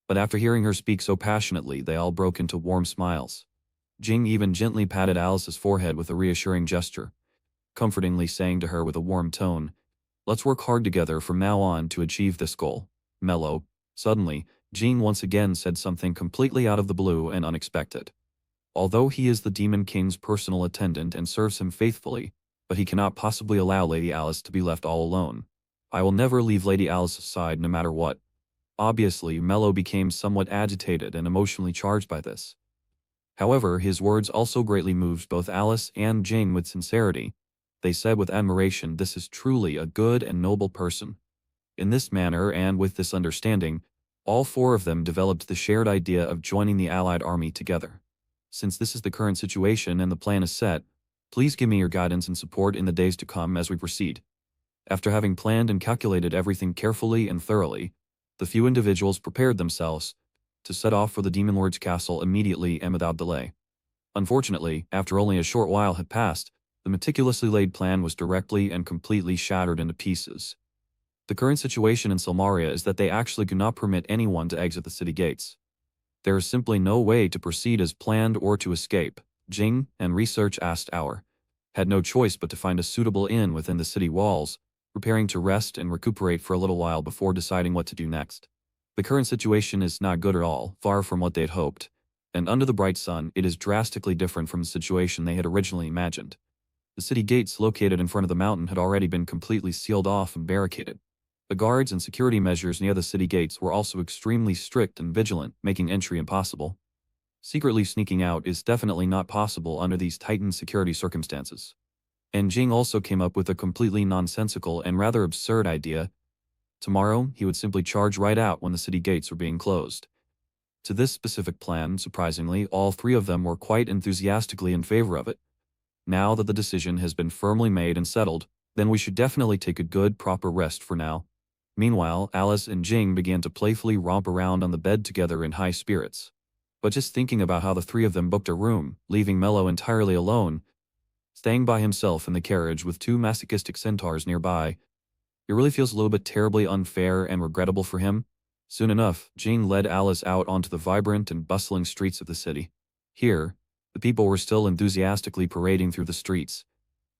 But after hearing her speak so passionately, they all broke into warm smiles. Jing even gently patted Alice's forehead with a reassuring gesture, comfortingly saying to her with a warm tone, "Let's work hard together from now on to achieve this goal." Mellow. Suddenly, Jing once again said something completely out of the blue and unexpected. Although he is the Demon King's personal attendant and serves him faithfully, but he cannot possibly allow Lady Alice to be left all alone. "I will never leave Lady Alice's side no matter what." Obviously, Mello became somewhat agitated and emotionally charged by this. However, his words also greatly moved both Alice and Jing with sincerity. They said with admiration, "This is truly a good and noble person." In this manner and with this understanding, all four of them developed the shared idea of joining the Allied army together. Since this is the current situation and the plan is set, please give me your guidance and support in the days to come as we proceed. After having planned and calculated everything carefully and thoroughly, the few individuals prepared themselves to set off for the Demon Lord's castle immediately and without delay. Unfortunately, after only a short while had passed, the meticulously laid plan was directly and completely shattered into pieces. The current situation in Silmaria is that they actually do not permit anyone to exit the city gates. There is simply no way to proceed as planned or to escape. Jing, and Research asked Hour, had no choice but to find a suitable inn within the city walls, preparing to rest and recuperate for a little while before deciding what to do next. The current situation is not good at all, far from what they'd hoped, and under the bright sun, it is drastically different from the situation they had originally imagined. The city gates located in front of the mountain had already been completely sealed off and barricaded. The guards and security measures near the city gates were also extremely strict and vigilant, making entry impossible. Secretly sneaking out is definitely not possible under these tightened security circumstances. And Jing also came up with a completely nonsensical and rather absurd idea. Tomorrow, he would simply charge right out when the city gates were being closed. To this specific plan, surprisingly, all three of them were quite enthusiastically in favor of it. Now that the decision has been firmly made and settled, then we should definitely take a good, proper rest for now. Meanwhile, Alice and Jing began to playfully romp around on the bed together in high spirits. But just thinking about how the three of them booked a room, leaving Mello entirely alone, staying by himself in the carriage with two masochistic centaurs nearby, it really feels a little bit terribly unfair and regrettable for him. Soon enough, Jing led Alice out onto the vibrant and bustling streets of the city. Here, the people were still enthusiastically parading through the streets,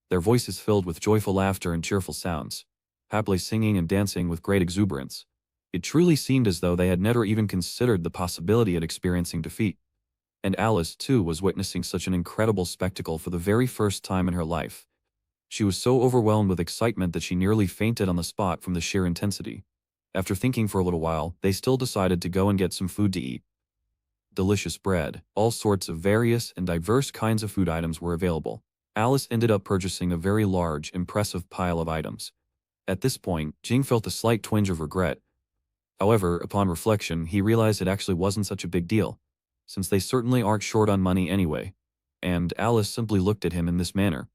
their voices filled with joyful laughter and cheerful sounds, happily singing and dancing with great exuberance. It truly seemed as though they had never even considered the possibility of experiencing defeat. And Alice, too, was witnessing such an incredible spectacle for the very first time in her life. She was so overwhelmed with excitement that she nearly fainted on the spot from the sheer intensity. After thinking for a little while, they still decided to go and get some food to eat. Delicious bread, all sorts of various and diverse kinds of food items were available. Alice ended up purchasing a very large, impressive pile of items. At this point, Jing felt a slight twinge of regret. However, upon reflection, he realized it actually wasn't such a big deal, since they certainly aren't short on money anyway. And Alice simply looked at him in this manner.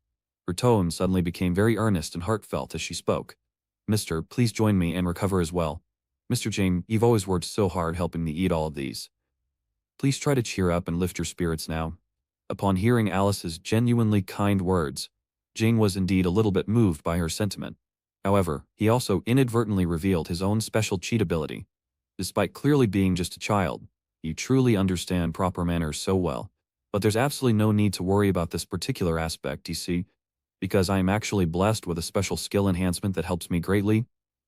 Her tone suddenly became very earnest and heartfelt as she spoke. "Mister, please join me and recover as well. Mr. Jing, you've always worked so hard helping me eat all of these. Please try to cheer up and lift your spirits now." Upon hearing Alice's genuinely kind words, Jing was indeed a little bit moved by her sentiment. However, he also inadvertently revealed his own special cheat ability. Despite clearly being just a child, you truly understand proper manners so well. But there's absolutely no need to worry about this particular aspect, you see, because I am actually blessed with a special skill enhancement that helps me greatly.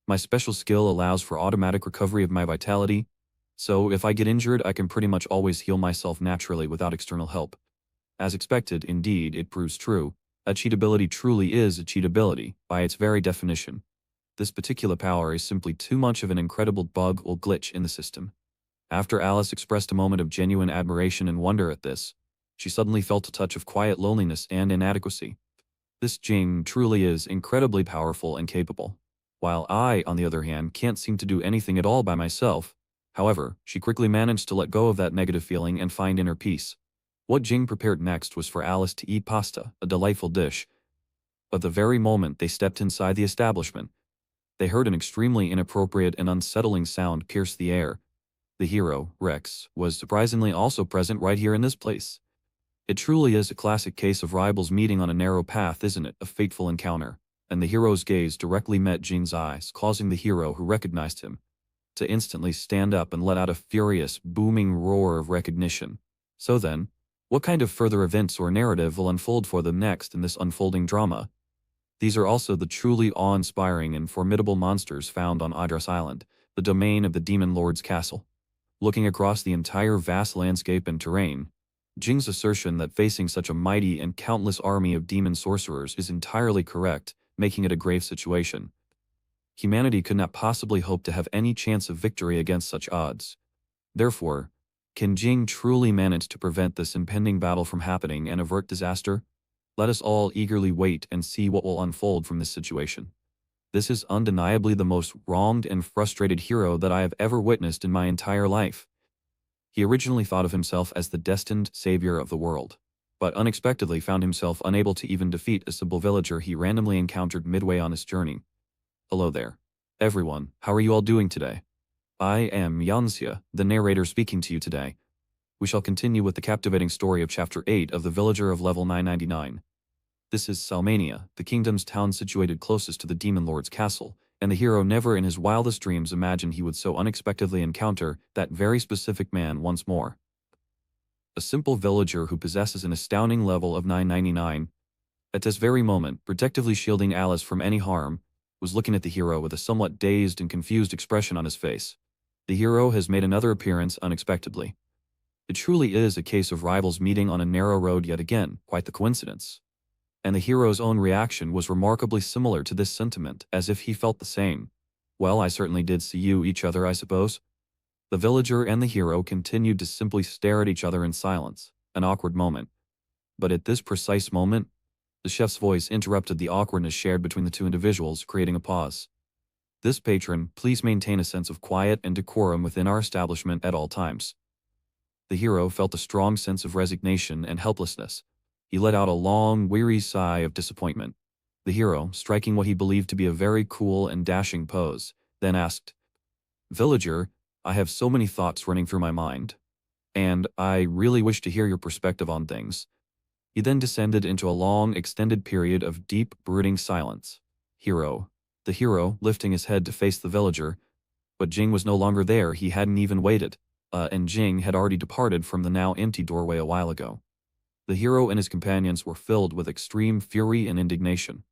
My special skill allows for automatic recovery of my vitality, so if I get injured, I can pretty much always heal myself naturally without external help. As expected, indeed, it proves true. A cheat ability truly is a cheat ability, by its very definition. This particular power is simply too much of an incredible bug or glitch in the system. After Alice expressed a moment of genuine admiration and wonder at this, she suddenly felt a touch of quiet loneliness and inadequacy. This Jing truly is incredibly powerful and capable, while I, on the other hand, can't seem to do anything at all by myself. However, she quickly managed to let go of that negative feeling and find inner peace. What Jing prepared next was for Alice to eat pasta, a delightful dish. But the very moment they stepped inside the establishment, They heard an extremely inappropriate and unsettling sound pierce the air. The hero, Rex, was surprisingly also present right here in this place. It truly is a classic case of rivals meeting on a narrow path, isn't it? A fateful encounter. And the hero's gaze directly met Jing's eyes, causing the hero, who recognized him, to instantly stand up and let out a furious, booming roar of recognition. So then, what kind of further events or narrative will unfold for them next in this unfolding drama? These are also the truly awe-inspiring and formidable monsters found on Idris Island, the domain of the Demon Lord's castle. Looking across the entire vast landscape and terrain, Jing's assertion that facing such a mighty and countless army of demon sorcerers is entirely correct, making it a grave situation. Humanity could not possibly hope to have any chance of victory against such odds. Therefore, can Jing truly manage to prevent this impending battle from happening and avert disaster? Let us all eagerly wait and see what will unfold from this situation. This is undeniably the most wronged and frustrated hero that I have ever witnessed in my entire life. He originally thought of himself as the destined savior of the world, but unexpectedly found himself unable to even defeat a simple villager he randomly encountered midway on his journey. Hello there, everyone. How are you all doing today? I am Yanxia, the narrator speaking to you today. We shall continue with the captivating story of Chapter 8 of The Villager of Level 999. This is Salmania, the kingdom's town situated closest to the Demon Lord's castle, and the hero never in his wildest dreams imagined he would so unexpectedly encounter that very specific man once more. A simple villager who possesses an astounding level of 999, at this very moment, protectively shielding Alice from any harm, was looking at the hero with a somewhat dazed and confused expression on his face. The hero has made another appearance unexpectedly. It truly is a case of rivals meeting on a narrow road yet again, quite the coincidence. And the hero's own reaction was remarkably similar to this sentiment, as if he felt the same. Well, I certainly did see you each other, I suppose. The villager and the hero continued to simply stare at each other in silence, an awkward moment. But at this precise moment, the chef's voice interrupted the awkwardness shared between the two individuals, creating a pause. This patron, please maintain a sense of quiet and decorum within our establishment at all times. The hero felt a strong sense of resignation and helplessness. He let out a long, weary sigh of disappointment. The hero, striking what he believed to be a very cool and dashing pose, then asked, "Villager, I have so many thoughts running through my mind, and I really wish to hear your perspective on things." He then descended into a long, extended period of deep, brooding silence. The hero, lifting his head to face the villager, but Jing was no longer there. He hadn't even waited, and Jing had already departed from the now empty doorway a while ago. The hero and his companions were filled with extreme fury and indignation,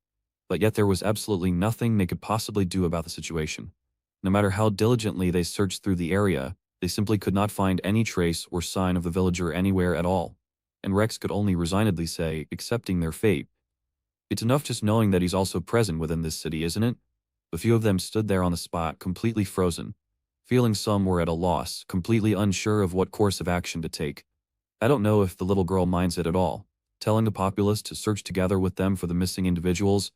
but yet there was absolutely nothing they could possibly do about the situation. No matter how diligently they searched through the area, they simply could not find any trace or sign of the villager anywhere at all, and Rex could only resignedly say, accepting their fate, "It's enough just knowing that he's also present within this city, isn't it?" A few of them stood there on the spot, completely frozen, feeling some were at a loss, completely unsure of what course of action to take. I don't know if the little girl minds it at all, telling the populace to search together with them for the missing individuals,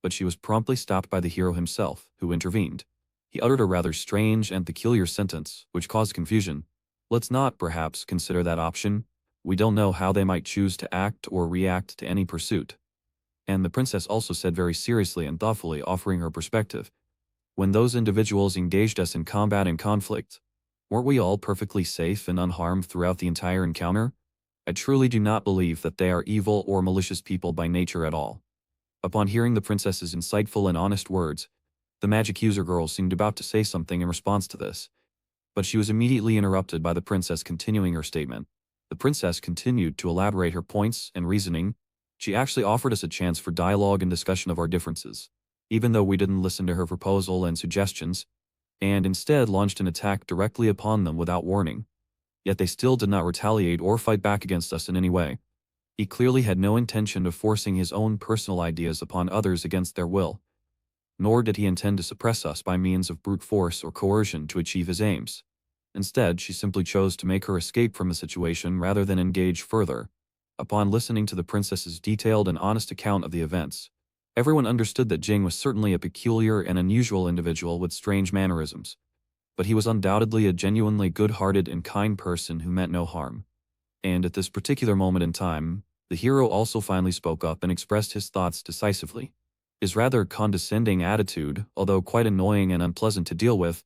but she was promptly stopped by the hero himself, who intervened. He uttered a rather strange and peculiar sentence, which caused confusion. "Let's not, perhaps, consider that option. We don't know how they might choose to act or react to any pursuit." And the princess also said very seriously and thoughtfully, offering her perspective. "When those individuals engaged us in combat and conflict, weren't we all perfectly safe and unharmed throughout the entire encounter? I truly do not believe that they are evil or malicious people by nature at all." Upon hearing the princess's insightful and honest words, the magic user girl seemed about to say something in response to this, but she was immediately interrupted by the princess continuing her statement. The princess continued to elaborate her points and reasoning. She actually offered us a chance for dialogue and discussion of our differences, even though we didn't listen to her proposal and suggestions, and instead launched an attack directly upon them without warning. Yet they still did not retaliate or fight back against us in any way. He clearly had no intention of forcing his own personal ideas upon others against their will, nor did he intend to suppress us by means of brute force or coercion to achieve his aims. Instead, she simply chose to make her escape from the situation rather than engage further. Upon listening to the princess's detailed and honest account of the events, everyone understood that Jing was certainly a peculiar and unusual individual with strange mannerisms, but he was undoubtedly a genuinely good-hearted and kind person who meant no harm. And at this particular moment in time, the hero also finally spoke up and expressed his thoughts decisively. His rather condescending attitude, although quite annoying and unpleasant to deal with,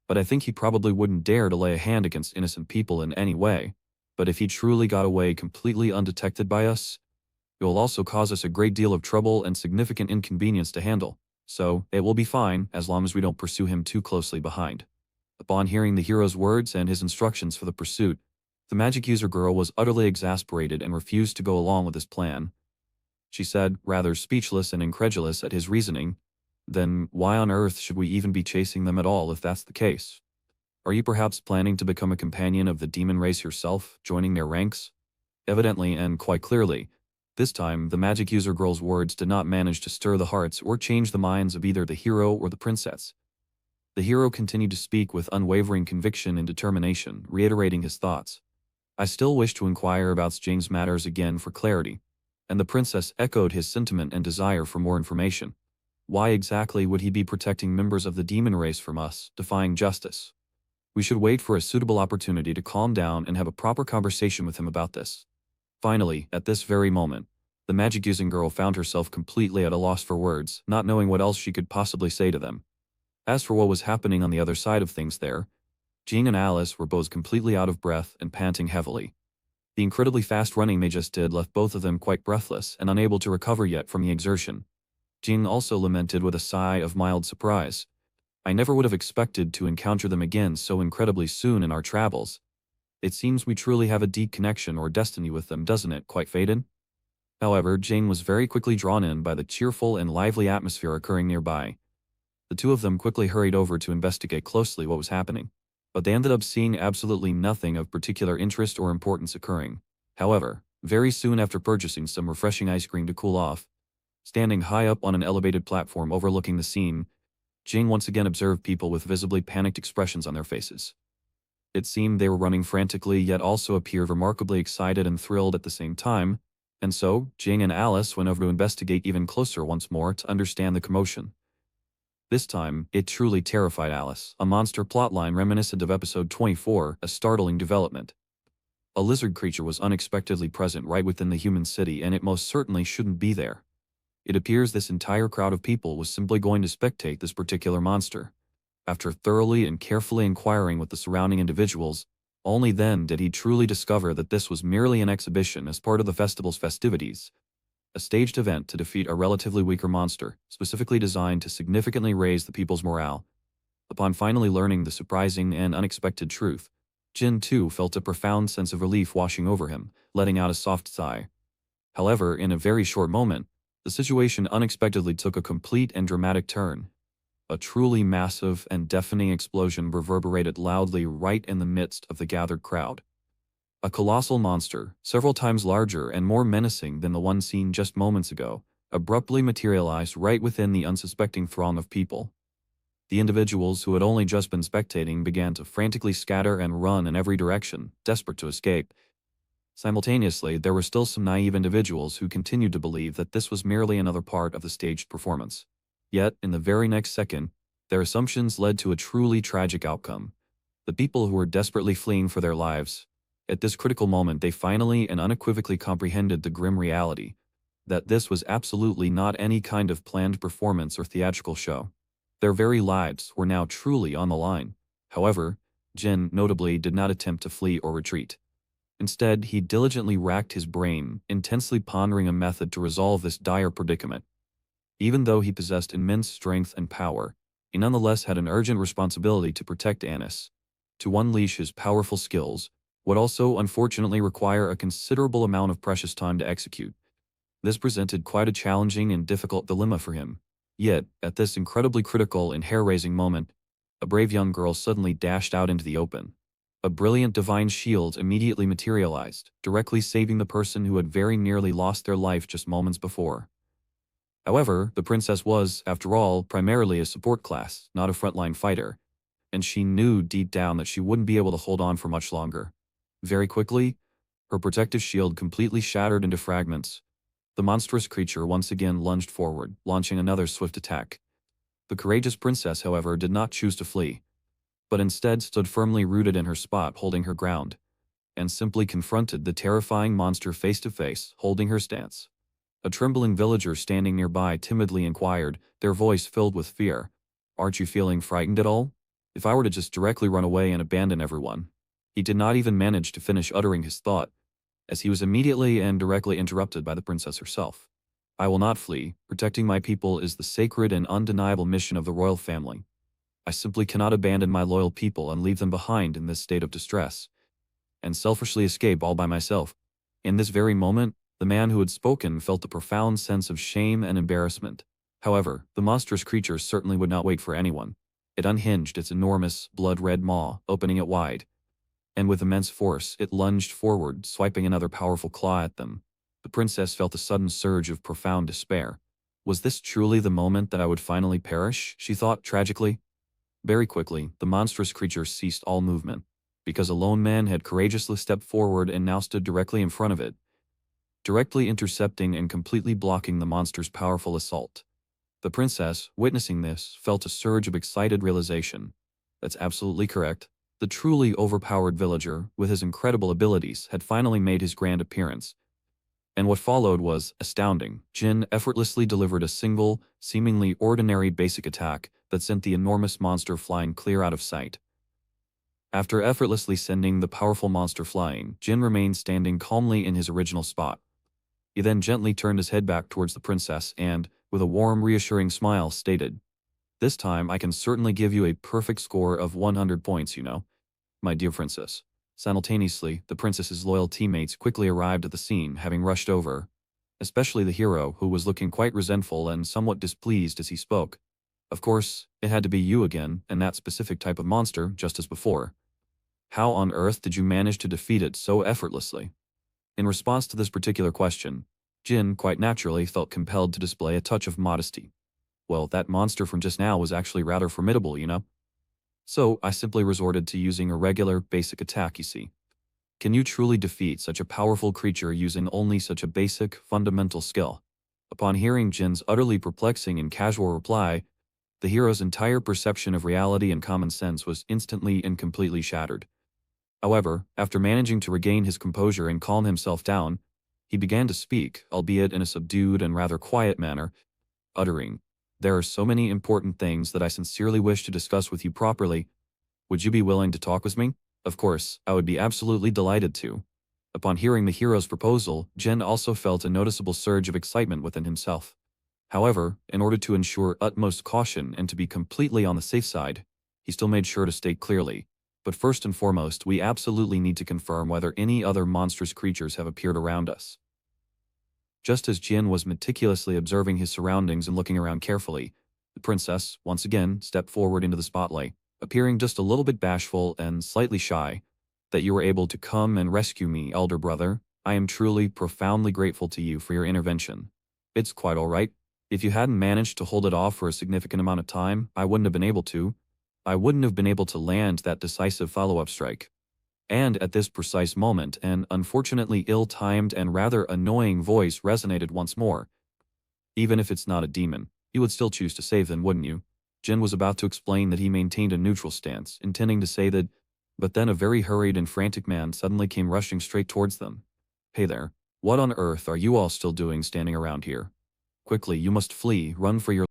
but I think he probably wouldn't dare to lay a hand against innocent people in any way. But if he truly got away completely undetected by us, it will also cause us a great deal of trouble and significant inconvenience to handle. So, it will be fine as long as we don't pursue him too closely behind. Upon hearing the hero's words and his instructions for the pursuit, the magic user girl was utterly exasperated and refused to go along with his plan. She said, rather speechless and incredulous at his reasoning, "Then why on earth should we even be chasing them at all if that's the case? Are you perhaps planning to become a companion of the demon race yourself, joining their ranks?" Evidently and quite clearly, this time the magic user girl's words did not manage to stir the hearts or change the minds of either the hero or the princess. The hero continued to speak with unwavering conviction and determination, reiterating his thoughts. "I still wish to inquire about Jing's matters again for clarity," and the princess echoed his sentiment and desire for more information. Why exactly would he be protecting members of the demon race from us, defying justice? We should wait for a suitable opportunity to calm down and have a proper conversation with him about this. Finally, at this very moment, the magic-using girl found herself completely at a loss for words, not knowing what else she could possibly say to them. As for what was happening on the other side of things there, Jing and Alice were both completely out of breath and panting heavily. The incredibly fast running they just did left both of them quite breathless and unable to recover yet from the exertion. Jing also lamented with a sigh of mild surprise. "I never would have expected to encounter them again so incredibly soon in our travels. It seems we truly have a deep connection or destiny with them, doesn't it, quite fated?" However, Jing was very quickly drawn in by the cheerful and lively atmosphere occurring nearby. The two of them quickly hurried over to investigate closely what was happening, but they ended up seeing absolutely nothing of particular interest or importance occurring. However, very soon after purchasing some refreshing ice cream to cool off, standing high up on an elevated platform overlooking the scene, Jing once again observed people with visibly panicked expressions on their faces. It seemed they were running frantically yet also appeared remarkably excited and thrilled at the same time, and so Jing and Alice went over to investigate even closer once more to understand the commotion. This time, it truly terrified Alice, a monster plotline reminiscent of episode 24, a startling development. A lizard creature was unexpectedly present right within the human city, and it most certainly shouldn't be there. It appears this entire crowd of people was simply going to spectate this particular monster. After thoroughly and carefully inquiring with the surrounding individuals, only then did he truly discover that this was merely an exhibition as part of the festival's festivities. A staged event to defeat a relatively weaker monster, specifically designed to significantly raise the people's morale. Upon finally learning the surprising and unexpected truth, Jin too felt a profound sense of relief washing over him, letting out a soft sigh. However, in a very short moment, the situation unexpectedly took a complete and dramatic turn. A truly massive and deafening explosion reverberated loudly right in the midst of the gathered crowd. A colossal monster, several times larger and more menacing than the one seen just moments ago, abruptly materialized right within the unsuspecting throng of people. The individuals who had only just been spectating began to frantically scatter and run in every direction, desperate to escape. Simultaneously, there were still some naive individuals who continued to believe that this was merely another part of the staged performance. Yet, in the very next second, their assumptions led to a truly tragic outcome. The people who were desperately fleeing for their lives, at this critical moment they finally and unequivocally comprehended the grim reality, that this was absolutely not any kind of planned performance or theatrical show. Their very lives were now truly on the line. However, Jin, notably, did not attempt to flee or retreat. Instead, he diligently racked his brain, intensely pondering a method to resolve this dire predicament. Even though he possessed immense strength and power, he nonetheless had an urgent responsibility to protect Anis. To unleash his powerful skills would also unfortunately require a considerable amount of precious time to execute. This presented quite a challenging and difficult dilemma for him. Yet, at this incredibly critical and hair-raising moment, a brave young girl suddenly dashed out into the open. A brilliant divine shield immediately materialized, directly saving the person who had very nearly lost their life just moments before. However, the princess was, after all, primarily a support class, not a frontline fighter, and she knew deep down that she wouldn't be able to hold on for much longer. Very quickly, her protective shield completely shattered into fragments. The monstrous creature once again lunged forward, launching another swift attack. The courageous princess, however, did not choose to flee, but instead stood firmly rooted in her spot, holding her ground, and simply confronted the terrifying monster face to face, holding her stance. A trembling villager standing nearby timidly inquired, their voice filled with fear. "Aren't you feeling frightened at all? If I were to just directly run away and abandon everyone?" He did not even manage to finish uttering his thought, as he was immediately and directly interrupted by the princess herself. "I will not flee. Protecting my people is the sacred and undeniable mission of the royal family. I simply cannot abandon my loyal people and leave them behind in this state of distress, and selfishly escape all by myself." In this very moment, the man who had spoken felt a profound sense of shame and embarrassment. However, the monstrous creature certainly would not wait for anyone. It unhinged its enormous, blood-red maw, opening it wide, and with immense force, it lunged forward, swiping another powerful claw at them. The princess felt a sudden surge of profound despair. Was this truly the moment that I would finally perish? She thought tragically. Very quickly, the monstrous creature ceased all movement, because a lone man had courageously stepped forward and now stood directly in front of it, directly intercepting and completely blocking the monster's powerful assault. The princess, witnessing this, felt a surge of excited realization. That's absolutely correct. The truly overpowered villager, with his incredible abilities, had finally made his grand appearance. And what followed was astounding. Jin effortlessly delivered a single, seemingly ordinary basic attack that sent the enormous monster flying clear out of sight. After effortlessly sending the powerful monster flying, Jin remained standing calmly in his original spot. He then gently turned his head back towards the princess and, with a warm, reassuring smile, stated, "This time I can certainly give you a perfect score of 100 points, you know, my dear princess." Simultaneously, the princess's loyal teammates quickly arrived at the scene, having rushed over, especially the hero, who was looking quite resentful and somewhat displeased as he spoke. "Of course, it had to be you again, and that specific type of monster, just as before. How on earth did you manage to defeat it so effortlessly?" In response to this particular question, Jin quite naturally felt compelled to display a touch of modesty. "Well, that monster from just now was actually rather formidable, you know. So I simply resorted to using a regular, basic attack, you see. Can you truly defeat such a powerful creature using only such a basic, fundamental skill?" Upon hearing Jin's utterly perplexing and casual reply, the hero's entire perception of reality and common sense was instantly and completely shattered. However, after managing to regain his composure and calm himself down, he began to speak, albeit in a subdued and rather quiet manner, uttering, "There are so many important things that I sincerely wish to discuss with you properly. Would you be willing to talk with me?" Of course, I would be absolutely delighted to. Upon hearing the hero's proposal, Jin also felt a noticeable surge of excitement within himself. However, in order to ensure utmost caution and to be completely on the safe side, he still made sure to state clearly, "But first and foremost, we absolutely need to confirm whether any other monstrous creatures have appeared around us." Just as Jin was meticulously observing his surroundings and looking around carefully, the princess, once again, stepped forward into the spotlight, appearing just a little bit bashful and slightly shy. "That you were able to come and rescue me, elder brother. I am truly, profoundly grateful to you for your intervention. It's quite all right. If you hadn't managed to hold it off for a significant amount of time, I wouldn't have been able to. I wouldn't have been able to land that decisive follow-up strike." And at this precise moment, an unfortunately ill-timed and rather annoying voice resonated once more. "Even if it's not a demon, you would still choose to save them, wouldn't you?" Jin was about to explain that he maintained a neutral stance, intending to say that, but then a very hurried and frantic man suddenly came rushing straight towards them. "Hey there, what on earth are you all still doing standing around here? Quickly, you must flee, run for your